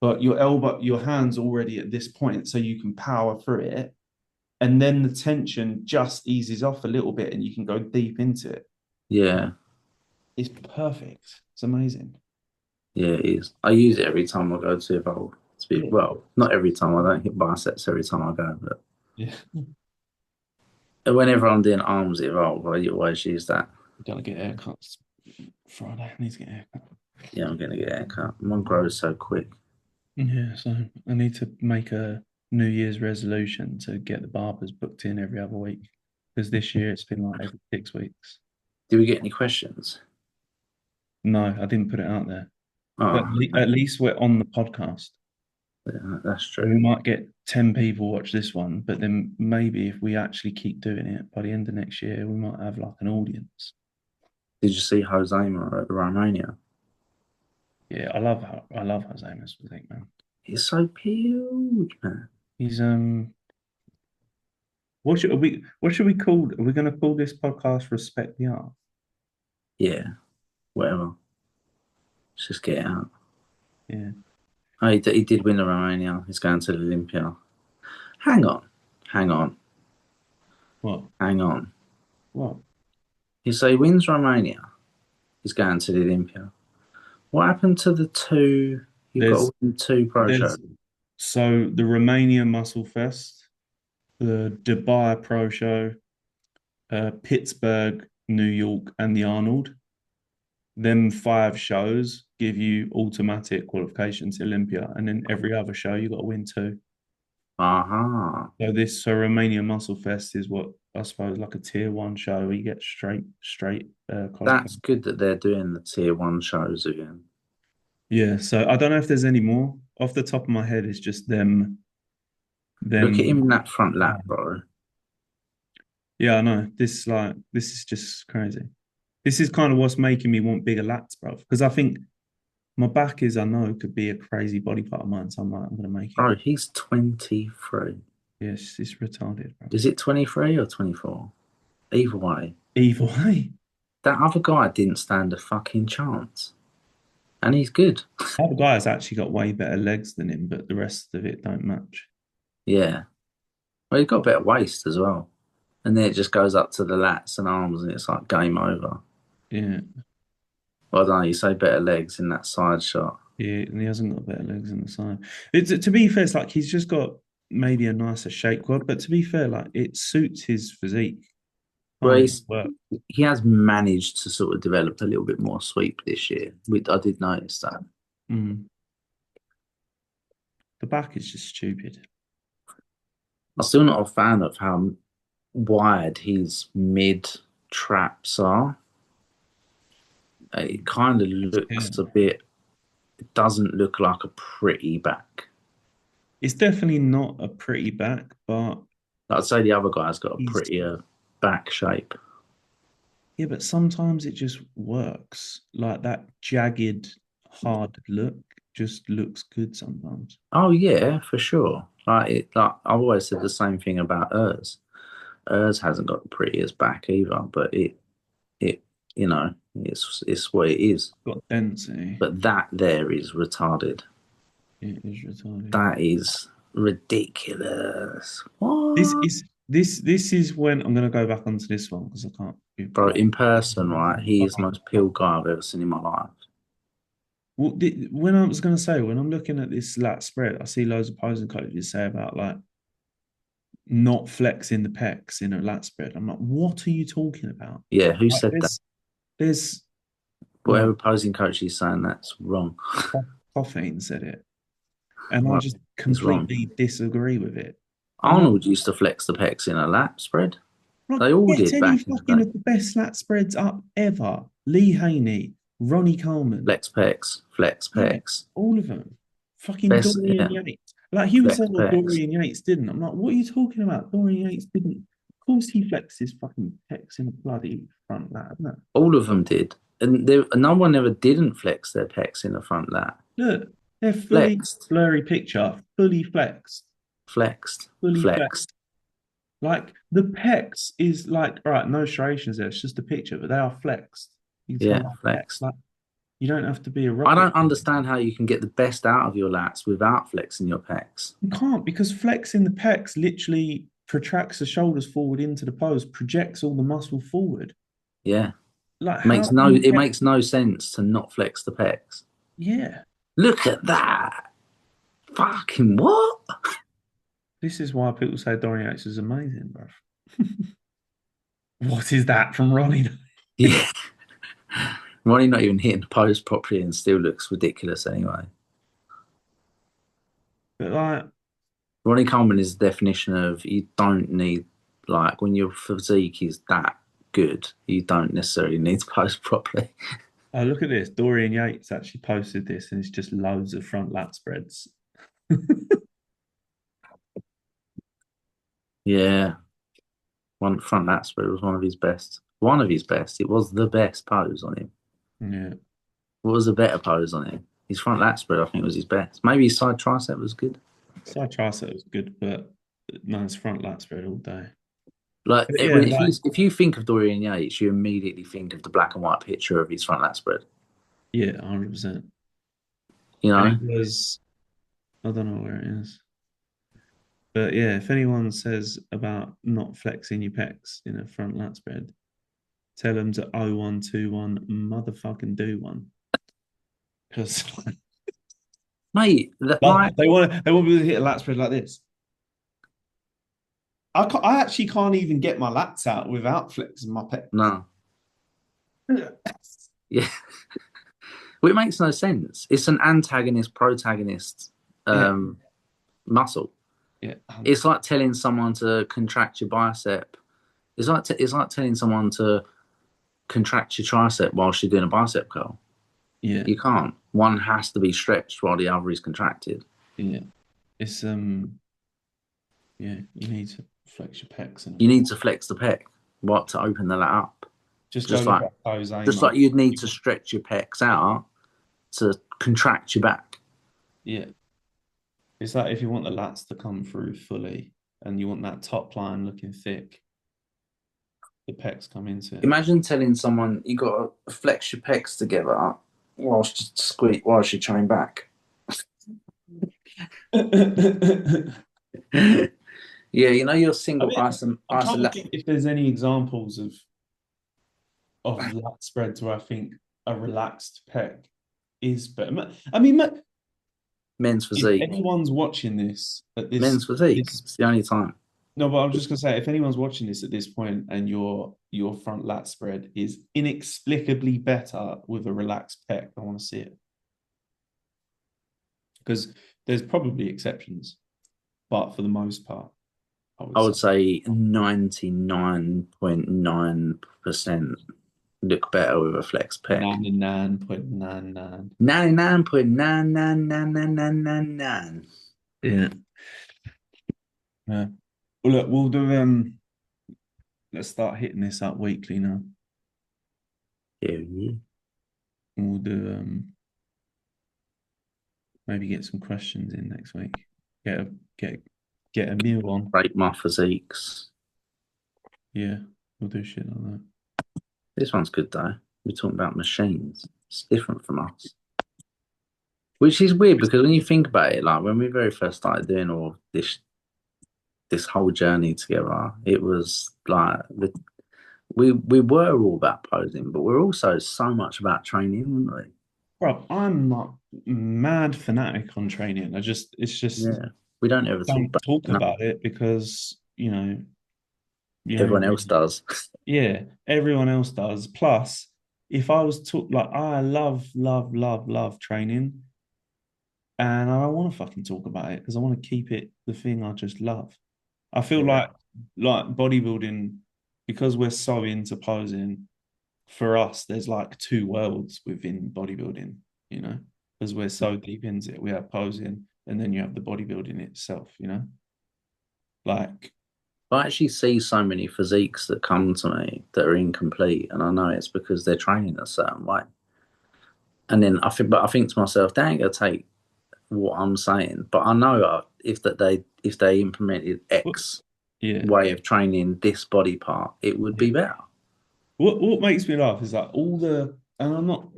but your hand's already at this point, so you can power through it. And then the tension just eases off a little bit and you can go deep into it. yeah, It's perfect. It's amazing. yeah. It is. I use it every time I go to Evolve. Yeah. Well, not every time. I don't hit biceps every time I go, but Yeah. whenever I'm doing arms at Evolve, I always use that. Gotta get haircuts Friday. I need to get a haircut. Yeah, I'm gonna get a haircut. Mine grows so quick. Yeah, so I need to make a New Year's resolution to get the barbers booked in every other week. Because this year it's been like every 6 weeks. Do we get any questions? No, I didn't put it out there. But Oh, at least we're on the podcast. yeah, that's So we true. might get 10 people watch this one, but then maybe if we actually keep doing it by the end of next year, we might have like an audience. Did you see Josema at Romania? Yeah, I love Jose Think, man. He's so huge, man. He's what should we call are we gonna call this podcast Respect the Art? Yeah, whatever. Let's just get it out. Yeah. Oh, he did win the Romania. He's going to the Olympia. Hang on, hang on, What? hang on. What? You say he wins Romania. He's going to the Olympia. What happened to the two? You've got to There's win two pro shows. there's so the Romania Muscle Fest, the Dubai Pro Show, Pittsburgh, New York, and the Arnold. Them five shows give you automatic qualification to Olympia, and then every other show you got to win two. Aha. So Romania Muscle Fest is what I suppose like a tier one show where you get straight That's qualification. good that they're doing the tier one shows again. Yeah, so I don't know if there's any more. Off the top of my head, it's just them Look at him them in that front lap, bro. Yeah, I know. This is just crazy. This is kind of what's making me want bigger lats, bro. Because I think my back is, I know, could be a crazy body part of mine. So I'm like, I'm gonna make it. Bro, he's 23. Yes, it's retarded, bro. Is it 23 or 24? Either way, Either way, that other guy didn't stand a fucking chance. And he's good. other guy's actually got way better legs than him, but the rest of it don't match. Yeah. Well, he's got a better waist as well. And then it just goes up to the lats and arms and it's like game over. Yeah, Well, I don't know, you say better legs in that side shot. yeah, and he hasn't got better legs on the side. It's to be fair, it's like he's just got maybe a nicer shape quad, but to be fair, like it suits his physique. Well, Can't work. he has managed to sort of develop a little bit more sweep this year. I did notice that. Mm. The back is just stupid. I'm still not a fan of how wide his mid traps are. It kind of Yeah. looks a bit, it doesn't look like a pretty back. It's definitely not a pretty back, but I'd say the other guy's got a he's prettier back shape. yeah, but sometimes it just works. Like that jagged, hard look just looks good sometimes. Oh yeah, for sure. Like I've always said the same thing about Urs. Urs hasn't got the prettiest back either, but it it's what it is. Got density. But that there is retarded. It is retarded. That is ridiculous. This What? is this is when I'm gonna go back onto this one because I can't be Bro, bothered. in person, right? He is the most peeled guy I've ever seen in my life. Well, when I was gonna say when I'm looking at this lat spread, I see loads of opposing coaches say about like not flexing the pecs in a lat spread. I'm like, what are you talking about? Yeah, who Like, said that? there's Whatever opposing coach is saying, that's wrong. Coffeen said it, and I Well, just he's wrong. completely disagree with it. I'm like, Arnold used to flex the pecs in a lap spread. look, They all get did any back in the fucking day. of the best lat spreads up ever. Lee Haney, Ronnie Coleman, Flex pecs, flex yeah, pecs. all of them. Fucking Best, Dorian yeah, Yates. Like he was flex saying, well, pecs. Dorian Yates didn't. I'm like, what are you talking about? Dorian Yates didn't. Of course, he flexed his fucking pecs in a bloody front lat. Isn't it? All of them did. And no one ever didn't flex their pecs in the front lap. Look, they're fully Flexed, blurry picture, fully flexed, flexed, fully flexed. flexed. Like the pecs is like, all right, no striations there. It's just a picture, but they are flexed. You can tell Yeah, my pecs. flexed. Like you don't have to be a I rocket. don't understand how you can get the best out of your lats without flexing your pecs. You can't because flexing the pecs literally protracts the shoulders forward into the pose, projects all the muscle forward. Yeah. Like how can you It get? makes no sense to not flex the pecs. Yeah, Look at that. Fucking what? this is why people say Dorian Yates is amazing, bro. What is that from Ronnie? Yeah. Ronnie not even hitting the post properly and still looks ridiculous anyway. But like, Ronnie Coleman is the definition of you don't need, like, when your physique is that good, you don't necessarily need to post properly. oh look at this. Dorian Yates actually posted this, and it's just loads of front lat spreads. Yeah. One front lat spread was one of his best. One of his best. It was the best pose on him. Yeah. What was the better pose on him? His front lat spread, I think, was his best. Maybe his side tricep was good. Side tricep was good, but nice front lat spread all day. Like But yeah, like if you think of Dorian Yates, you immediately think of the black and white picture of his front lat spread. yeah, 100%. You And know, it was I don't know where it is. But yeah, if anyone says about not flexing your pecs in a front lat spread, tell them to 0121 motherfucking do one. Because mate. That like like they want me to hit a lat spread like this. I actually can't even get my lats out without flexing my pecs. no, yeah. Well, it makes no sense. It's an antagonist protagonist Yeah, muscle. yeah, It's like telling someone to contract your bicep. It's like telling someone to contract your tricep whilst you're doing a bicep curl. yeah, You can't. One has to be stretched while the other is contracted. yeah. It's yeah, you need to Flex your pecs in You it. need to flex the pec, what, to open the lat up. Just go Just look like at just Josema. like you'd need to stretch your pecs out to contract your back. Yeah. It's like if you want the lats to come through fully and you want that top line looking thick, the pecs come into it. Imagine telling someone you got to flex your pecs together whilst you train back. Yeah, you know your I single mean, I'm trying to isolate think if there's any examples of lat spreads where I think a relaxed pec is better. I mean, men's if physique. anyone's watching this at Men's physique. this It's the only time. no, but I was just gonna say, if anyone's watching this at this point and your front lat spread is inexplicably better with a relaxed pec, I want to see it because there's probably exceptions, but for the most part, I would I say would say 99.9% look better with a flex pec. 99.99. 99.99999. Yeah. Yeah. Well, look, we'll do. Let's start hitting this up weekly now. Hell yeah. We'll do. Maybe get some questions in next week. Get a get get a meal on. Rate my physiques. Yeah, we'll do shit like that. This one's good though. We're talking about machines. It's different from us. Which is weird because when you think about it, like when we very first started doing all this whole journey together, it was like we were all about posing, but we're also so much about training, weren't we? Bro, I'm not mad fanatic on training. It's just Yeah. We don't ever talk don't about talk it enough. about it because you Everyone ain't else really. does. Yeah, everyone else does. Plus, if I was to like, I love training, and I don't want to fucking talk about it because I want to keep it the thing I just love. I feel Yeah. like bodybuilding because we're so into posing. For us, there's like two worlds within bodybuilding, you know, because we're so deep into it. We have posing, and then you have the bodybuilding itself, you know, like I actually see so many physiques that come to me that are incomplete, and I know it's because they're training a certain way. And then I think to myself, they ain't gonna take what I'm saying, but I know if they implemented X yeah, way of training this body part, it would yeah. be better. What makes me laugh is like all the, and I'm not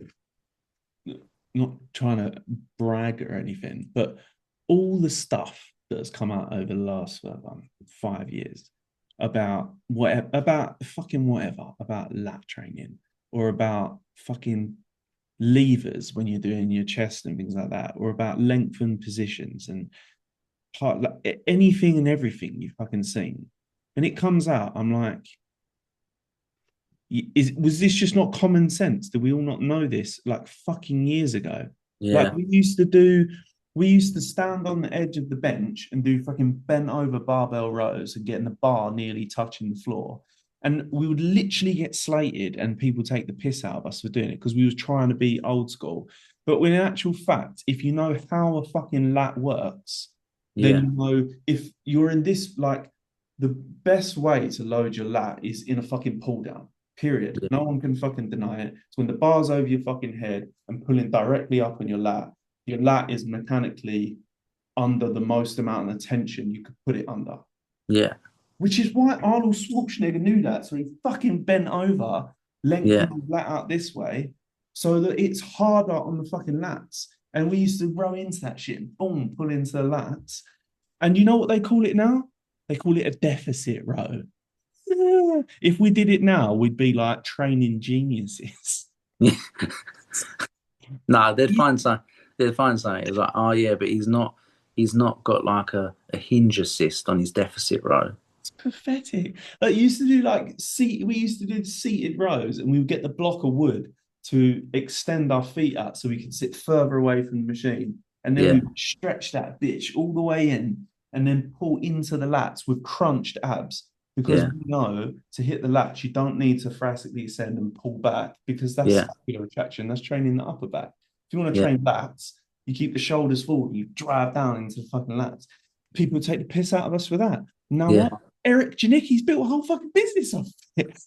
trying to brag or anything, but all the stuff that has come out over the last 5 years about whatever about lat training or about fucking levers when you're doing your chest and things like that, or about lengthened positions and anything and everything you've fucking seen. And it comes out, I'm like, was this just not common sense? Did we all not know this like fucking years ago? Like Yeah, we used to stand on the edge of the bench and do fucking bent over barbell rows and getting the bar nearly touching the floor. And we would literally get slated and people take the piss out of us for doing it because we was trying to be old school. But in actual fact, if you know how a fucking lat works, then yeah, you know if you're in this like the best way to load your lat is in a fucking pull down. Period. yeah, No one can fucking deny it. It's when the bar's over your fucking head and pulling directly up on your lat. Your lat is mechanically under the most amount of tension you could put it under. yeah, Which is why Arnold Schwarzenegger knew that. So he fucking bent over, yeah, lengthened his lat out this way, so that it's harder on the fucking lats. And we used to row into that shit and boom, pull into the lats. And you know what they call it now? They call it a deficit row. If we did it now, we'd be like training geniuses. yeah. No, they'd find some. They'd find something. It's like, oh yeah, but He's not got like a hinge assist on his deficit row. It's pathetic. Like used to do like seat. We used to do seated rows, and we would get the block of wood to extend our feet out so we could sit further away from the machine, and then we Yeah, would stretch that bitch all the way in, and then pull into the lats with crunched abs. Because yeah, we know to hit the lats, you don't need to thoracically ascend and pull back because that's yeah, scapular retraction. That's training the upper back. If you want to yeah, train lats, you keep the shoulders forward, you drive down into the fucking lats. People take the piss out of us for that. Now yeah. what? Eric Janicki's built a whole fucking business off it.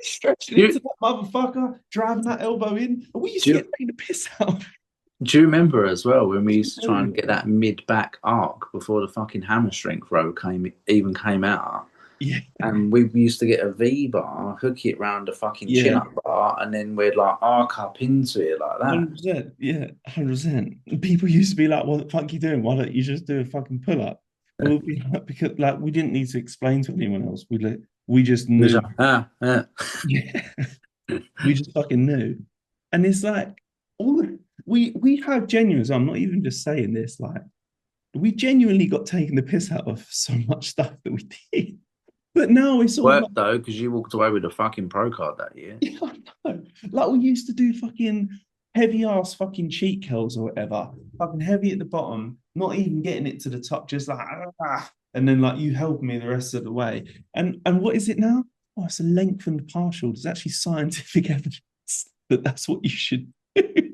Stretching Do you, into that motherfucker, driving that elbow in. And we used do to you, get taken the piss out of do you remember as well when we used to try it. and get that mid back arc before the fucking hammer strength row came out? Yeah, And we used to get a V bar, hook it round a fucking chin yeah, up bar, and then we'd like arc up into it like that. 100%. Yeah, 100%. People used to be like, "What the fuck are you doing? Why don't you just do a fucking pull up?" We'll be like, because like we didn't need to explain to anyone else. We just We was knew. like, ah, ah. Yeah, we just fucking knew. And it's like all we have genuine. I'm not even just saying this. Like we genuinely got taken the piss out of so much stuff that we did. But now it's all like, Worked though, because you walked away with a fucking pro card that year. yeah, I know. Like we used to do fucking heavy ass fucking cheat kills or whatever, fucking heavy at the bottom, not even getting it to the top, just like and then like you help me the rest of the way. And what is it now? Oh, it's a lengthened partial. There's actually scientific evidence that that's what you should do.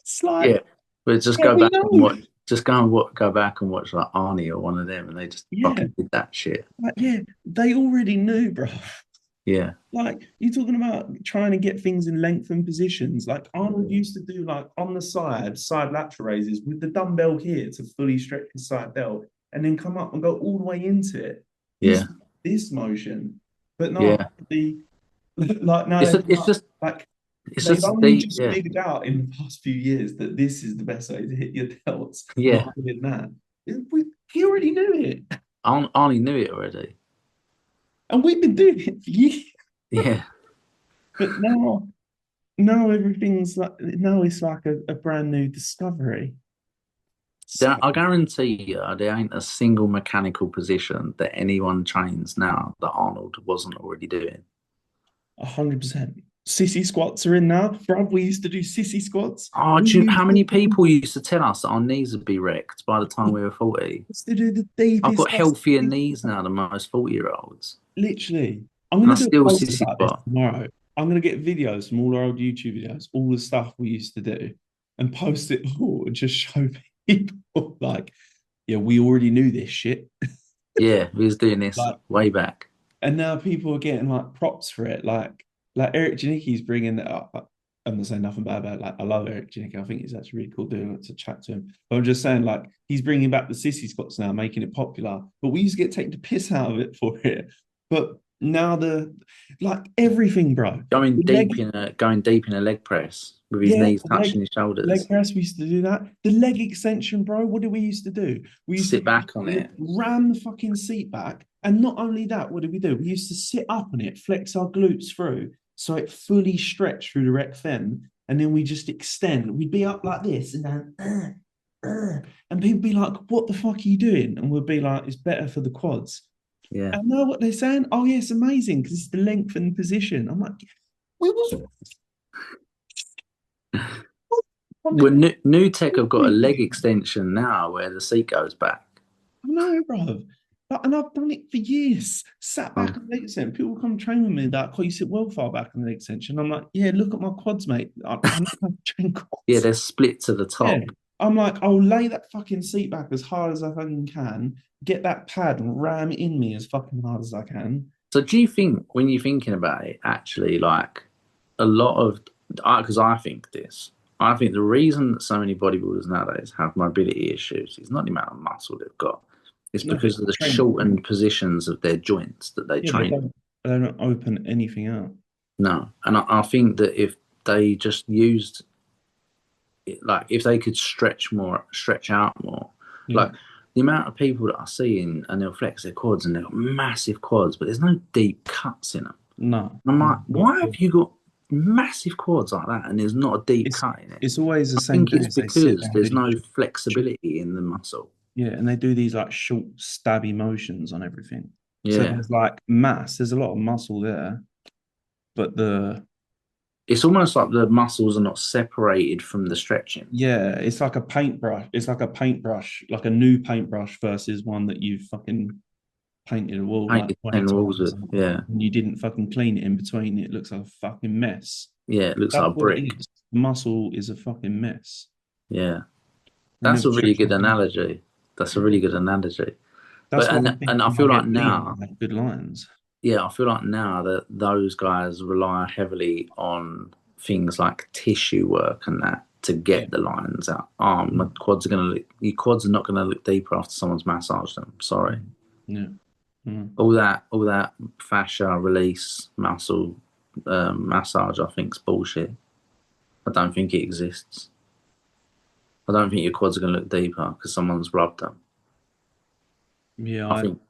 It's like, Yeah, but just yeah, go we back and know. watch. Just go back and watch like Arnie or one of them, and they just Yeah, fucking did that shit. like yeah, they already knew, bro. Yeah, Like you're talking about trying to get things in lengthened positions. Like Arnold used to do like on the side lateral raises with the dumbbell here to fully stretch the side delt and then come up and go all the way into it. He yeah, used to do this motion. But no, yeah. the like now It's they've a, it's just like it's they've just only deep. just Yeah, figured out in the past few years that this is the best way to hit your delts yeah. rather than that. He already knew it. Arnie knew it already. And we've been doing it for years. Yeah. But now everything's like now it's like a brand new discovery. So I guarantee you, there ain't a single mechanical position that anyone trains now that Arnold wasn't already doing. 100%. Sissy squats are in now. Bruv, we used to do sissy squats. Oh, We how used to, many people used to tell us that our knees would be wrecked by the time we were 40? used to do the I've deepest got healthier sissy knees squat. now than most 40-year-olds. Literally. I'm And gonna I do a still post sissy about this spot. tomorrow. I'm gonna get videos from all our old YouTube videos, all the stuff we used to do, and post it all and just show people like, yeah, we already knew this shit. Yeah, we was doing this Like way back. and now people are getting like props for it. Like Eric Janicki's bringing that up. I'm not saying nothing bad about it. Like I love Eric Janicki. I think he's actually really cool doing it to chat to him. But I'm just saying like he's bringing back the sissy squats now, making it popular. But we used to get taken the piss out of it for it. But now the like everything, bro. The leg, Going deep in a leg press with his yeah, knees touching his leg shoulders. press. We used to do that. The leg extension, bro. What did we used to do? We used Sit back on to it. ram the fucking seat back, and not only that, what did we do? We used to sit up on it, flex our glutes through, so it fully stretched through the rec fem, and then we just extend. We'd be up like this, and then. And people be like, "What the fuck are you doing?" And we'll be like, "It's better for the quads." Yeah. And know what they're saying? Oh yeah, it's amazing because it's the lengthened position. I'm like, we was Well, New Tech have got a leg extension now where the seat goes back. I know, bro. And I've done it for years. Sat back Um, on the leg extension. People come train with me that, oh, you sit well far back on the leg extension. I'm like, yeah, look at my quads, mate. I know how to train yeah, quads. they're split to the Yeah. top. I'm like, I'll lay that fucking seat back as hard as I fucking can, get that pad and ram it in me as fucking hard as I can. So do you think when you're thinking about it, actually, like a lot of, because I think this, I think the reason that so many bodybuilders nowadays have mobility issues is not the amount of muscle they've got. It's No, but because of the train. shortened positions of their joints that they Yeah, train. they don't open anything out. No, and I think that if they just used, like, if they could stretch out more, Yeah. like the amount of people that I see in and they'll flex their quads and they've got massive quads, but there's no deep cuts in them. No. And I'm like, What? why have you got massive quads like that and there's not a deep It's cut in it? it's always the I same think it's case. They sit because there and do there's no these flexibility in the muscle. yeah, and they do these like short stabby motions on everything. So Yeah. there's like mass, there's a lot of muscle there, but the It's almost like the muscles are not separated from the stretching. yeah, it's like a paintbrush. It's like a paintbrush, like a new paintbrush versus one that you've fucking painted a wall like Painted 20 10 walls times with, yeah. and you didn't fucking clean it in between. It looks like a fucking mess. Yeah, it looks like That's a what it brick. is. Muscle is a fucking mess. Yeah. We That's never a really stretch good nothing out. analogy. That's a really good analogy. That's But why I'm and I thinking feel I'll like get Liam now, to have good lines. yeah, I feel like now that those guys rely heavily on things like tissue work and that to Yeah. get the lines out. Oh, my Mm. quads are gonna look. Your quads are not gonna look deeper after someone's massaged them. Sorry. Mm. Yeah. Mm. All that fascia release muscle massage, I think, is bullshit. I don't think it exists. I don't think your quads are gonna look deeper because someone's rubbed them. Yeah, I think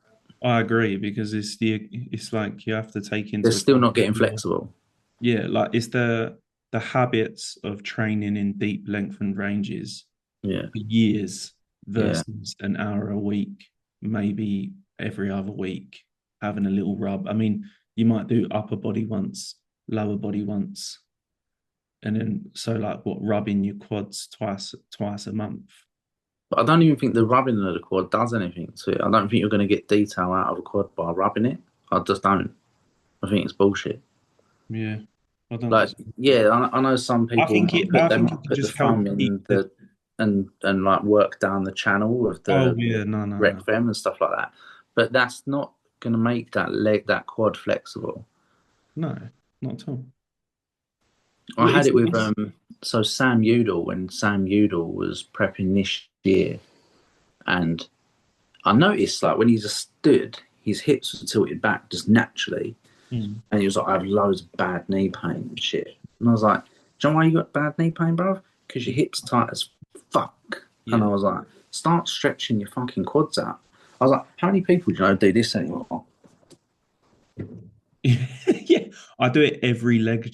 I agree because it's like you have to take they're into still account not getting flexible. yeah, like it's the habits of training in deep lengthened ranges Yeah, for years yeah. versus an hour a week, maybe every other week, having a little rub. I mean, you might do upper body once, lower body once, and then so like what rubbing your quads twice a month. But I don't even think the rubbing of the quad does anything to it. I don't think you're going to get detail out of a quad by rubbing it. I just don't. I think it's bullshit. Yeah, I don't Like, disagree. yeah, I know some people might I they think it might could put the just help thumb keep in the. the and like work down the channel of Oh the yeah, no, no, no, rectum and stuff like that. But that's not going to make that quad flexible. no, not at all. I Well, had it with it's so Sam Udall when Sam Udall was prepping this year, and I noticed like when he just stood, his hips were tilted back just naturally, mm, and he was like, "I have loads of bad knee pain and shit." And I was like, "Do you know why you got bad knee pain, bro? Because your hips tight as fuck." And yeah. I was like, "Start stretching your fucking quads out." I was like, "How many people do you know do this anymore?" Yeah, I do it every leg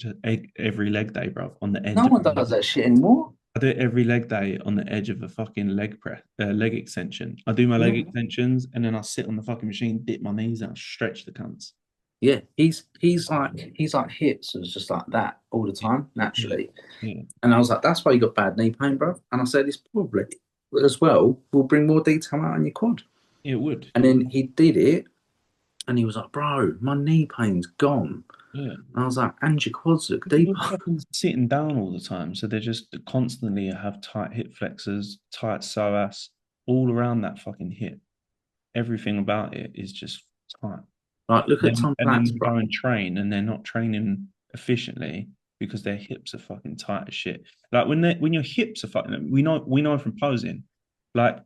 day, bro. On the No edge of one does that shit anymore. I do it every leg day on the edge of a fucking leg extension. I do my leg Yeah. extensions and then I sit on the fucking machine, dip my knees out, stretch the cunts. Yeah, he's like hips was just like that all the time Yeah, naturally, yeah, and I was like, that's why you got bad knee pain, bro. And I said, this probably as well will bring more detail out on your quad. it would. And then he did it, and he was like, bro, my knee pain's gone. Yeah. And I was like, and your quads look People deeper. are fucking sitting down all the time, so they just constantly have tight hip flexors, tight psoas, all around that fucking hip. Everything about it is just tight. Like, look at Tom And then Platz, they bro. go and train, and they're not training efficiently because their hips are fucking tight as shit. Like when your hips are fucking, we know from posing, like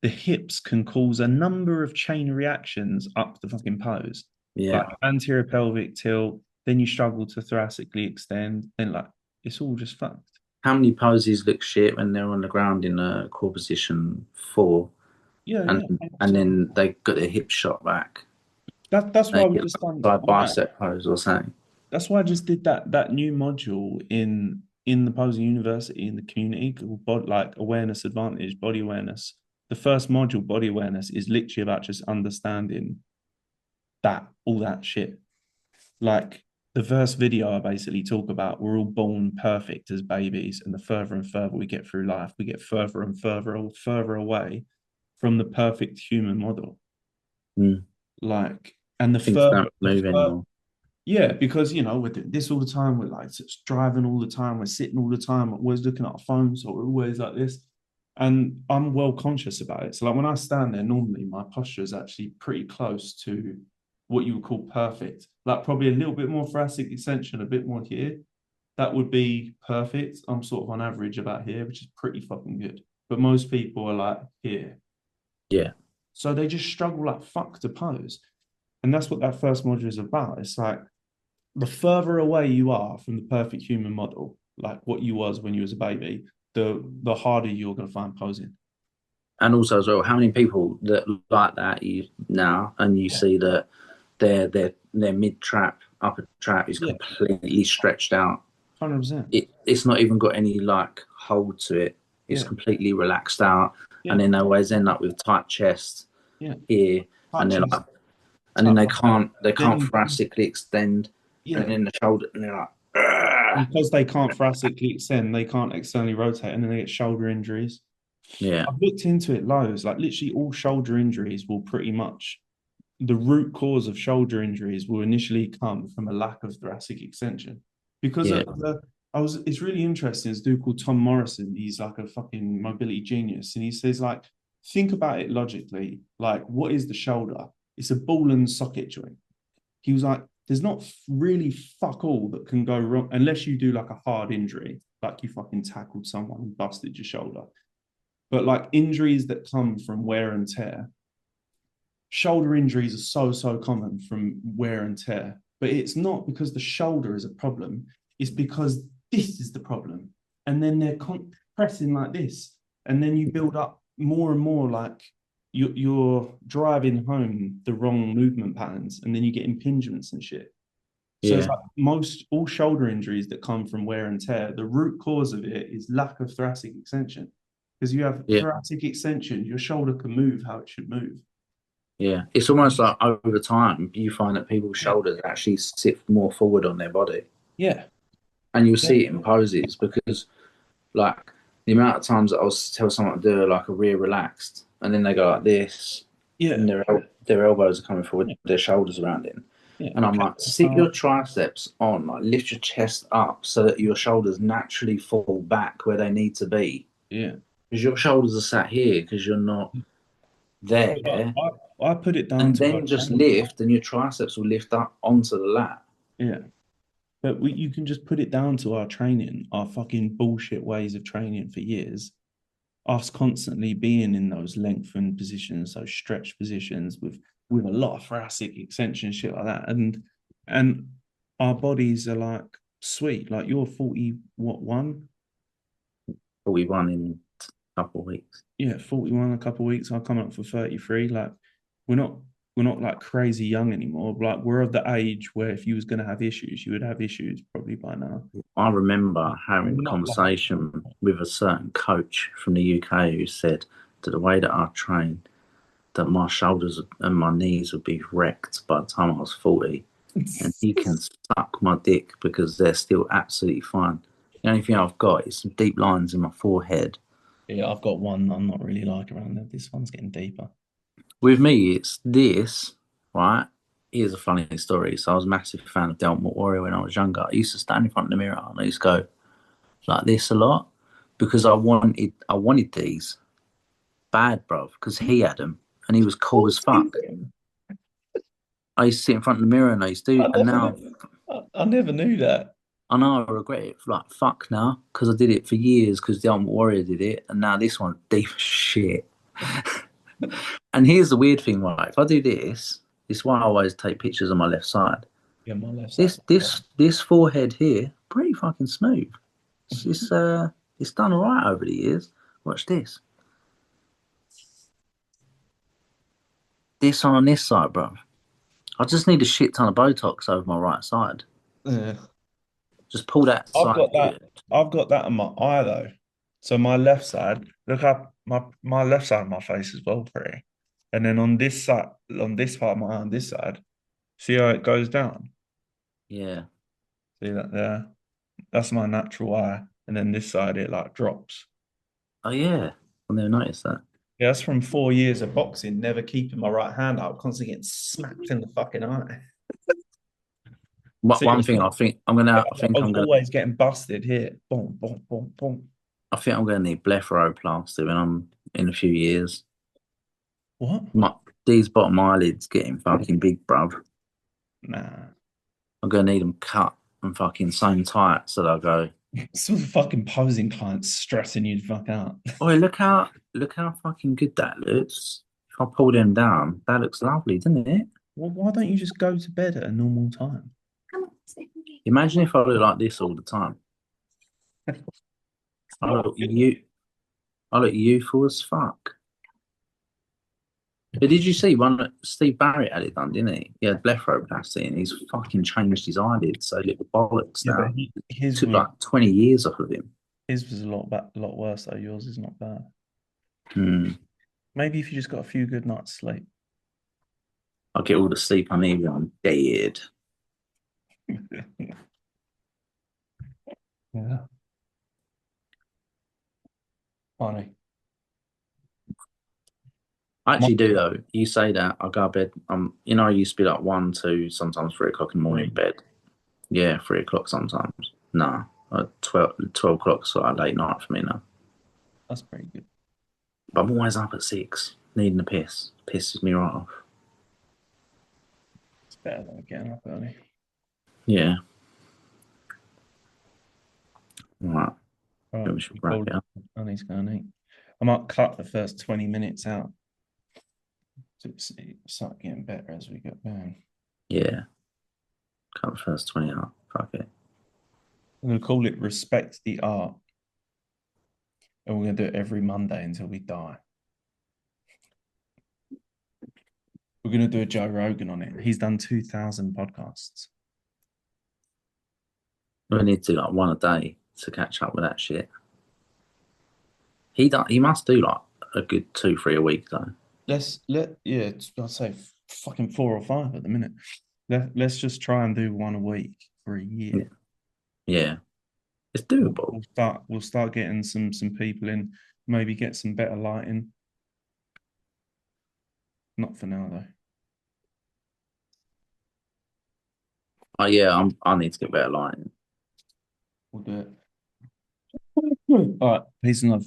the hips can cause a number of chain reactions up the fucking pose, like Yeah. anterior pelvic tilt. Then you struggle to thoracically extend. Then like it's all just fucked. How many poses look shit when they're on the ground in a core position four, Yeah, and yeah, and 100%. then they got their hips shot back, That's why they we get just done like that. bicep pose or something. That's why I just did that new module in the Posing University in the community called like awareness advantage, body awareness. The first module, body awareness, is literally about just understanding that all that shit. Like the first video I basically talk about, we're all born perfect as babies, and the further and further we get through life, we get further and further away from the perfect human model. Mm. Like, and Things don't move anymore. yeah, because we're doing this all the time. We're like driving all the time. We're sitting all the time. We're always looking at our phones. So we're always like this. And I'm well conscious about it. So like when I stand there, normally my posture is actually pretty close to what you would call perfect. Like probably a little bit more thoracic extension, a bit more here. That would be perfect. I'm sort of on average about here, which is pretty fucking good. But most people are like here. Yeah, So they just struggle like fuck to pose. And that's what that first module is about. It's like the further away you are from the perfect human model, like what you was when you was a baby, the harder you're going to find posing. and also as well, how many people that like that you now, and you Yeah, see that their mid trap, upper trap is yeah, completely stretched out. 100%. It's not even got any like hold to it. It's Yeah, completely relaxed out, and yeah, then they always end up with tight chest yeah. here, and Tight they're chest, like, and then tight. they can't Then thoracically extend, and yeah, then the shoulder, and they're like, "Ugh." because they can't thoracically extend, they can't externally rotate, and then they get shoulder injuries. Yeah, I've looked into it loads. Like literally, all shoulder injuries will pretty much the root cause of shoulder injuries will initially come from a lack of thoracic extension. Because yeah, it's really interesting. This dude called Tom Morrison. He's like a fucking mobility genius, and he says like think about it logically. Like, what is the shoulder? It's a ball and socket joint. He was like, there's not really fuck all that can go wrong unless you do like a hard injury, like you fucking tackled someone and busted your shoulder. But like injuries that come from wear and tear, shoulder injuries are so common from wear and tear. But it's not because the shoulder is a problem, it's because this is the problem. And then they're pressing like this. And then you build up more and more like you're driving home the wrong movement patterns, and then you get impingements and shit. So it's Yeah, like most all shoulder injuries that come from wear and tear, the root cause of it is lack of thoracic extension. Because you have yeah, thoracic extension, your shoulder can move how it should move. yeah. It's almost like over time you find that people's Yeah. shoulders actually sit more forward on their body, Yeah. and you'll Yeah. see it in poses because, like, the amount of times that I was tell someone to do like a rear relaxed, and then they go like this, Yeah. and their elbows are coming forward, Yeah. their shoulders around in. Yeah. And I'm like, sit your triceps on, like lift your chest up so that your shoulders naturally fall back where they need to be. Yeah. Because your shoulders are sat here because you're not there. But I put it down And to our then just training. lift, and your triceps will lift up onto the lat. Yeah. But you can just put it down to our training, our fucking bullshit ways of training for years. Us constantly being in those lengthened positions, those stretched positions with a lot of thoracic extension, shit like that. And our bodies are like sweet. Like you're 40, what, one? But we won in a couple of weeks. Yeah, 41 a couple of weeks. I'll come up for 33. Like we're not we're not like crazy young anymore. Like we're of the age where if you was gonna have issues, you would have issues probably by now. I remember We're having a not like conversation with a certain coach from the UK who said that the way that I train, that my shoulders and my knees would be wrecked by the time I was 40. And he can suck my dick because they're still absolutely fine. The only thing I've got is some deep lines in my forehead. Yeah, I've got one I'm not really like around there. This one's getting deeper. With me, it's this, right? Here's a funny story. So I was a massive fan of Delmont Warrior when I was younger. I used to stand in front of the mirror and I used to go like this a lot because I wanted these bad, bro, because he had them and he was cool as fuck. I used to sit in front of the mirror and I used to, and now I never knew that. I know I regret it. Like fuck now, because I did it for years because the Ultimate Warrior did it, and now this one's deep as shit. And here's the weird thing, right? If I do this, this is why I always take pictures on my left side. Yeah, my left side. This forehead here, pretty fucking smooth. It's done all right over the years. Watch this. This on this side, bro. I just need a shit ton of Botox over my right side. Yeah. Just pull that I've side got here. that. I've got that on my eye though. So my left side, look up my left side of my face is well pretty. And then on this side, on this part of my eye, on this side, see how it goes down? Yeah. See that there? That's my natural eye. And then this side it like drops. Oh yeah. I never noticed that. Yeah, that's from 4 years of boxing, never keeping my right hand out, constantly getting smacked in the fucking eye. What See, one thing I think I'm gonna I I think was I'm gonna always getting busted here. Boom, boom, boom, boom. I think I'm gonna need blepharoplasty when I'm in a few years. What? My these bottom eyelids getting fucking big, bruv. Nah. I'm gonna need them cut and fucking sewn tight so they'll go. Some fucking posing clients stressing you the fuck out. Oh, look how fucking good that looks. If I pull them down, that looks lovely, doesn't it? Well, why don't you just go to bed at a normal time? Imagine if I look like this all the time. It's I not look good. you I look youthful as fuck. But did you see one that Steve Barrett had it done, didn't he? He had blepharoplasty and he's fucking changed his eyelids so he look bollocks Yeah, but now. his Took was like 20 years off of him. a lot worse though. Yours is not bad. Hmm. Maybe if you just got a few good nights sleep. I get all the sleep I need when I'm dead. Yeah, funny. I My actually do though. You say that, I go to bed. I used to be like 1, 2, sometimes 3 o'clock in the morning in three. bed. Yeah, 3 o'clock sometimes. No, 12 o'clock's like late night for me now. That's pretty good. But I'm always up at 6, needing a piss. Pisses me right off. It's better than getting up early. Yeah. All right. All right, Then we should you wrap called. it up. I need to go and eat. I might cut the first 20 minutes out to start getting better as we get going. Yeah. Cut the first 20 out. Fuck it. I'm going to call it Respect the Art. And we're going to do it every Monday until we die. We're going to do a Joe Rogan on it. He's done 2,000 podcasts. We need to do like one a day to catch up with that shit. He must do like a good 2, 3 a week though. Yeah, I'd say fucking 4 or 5 at the minute. Let's just try and do one a week for a Yeah. year. Yeah. It's We'll, doable. we'll start we'll start getting some people in, maybe get some better lighting. Not for now though. Oh yeah, I need to get better lighting. We'll do it. All right, peace and love.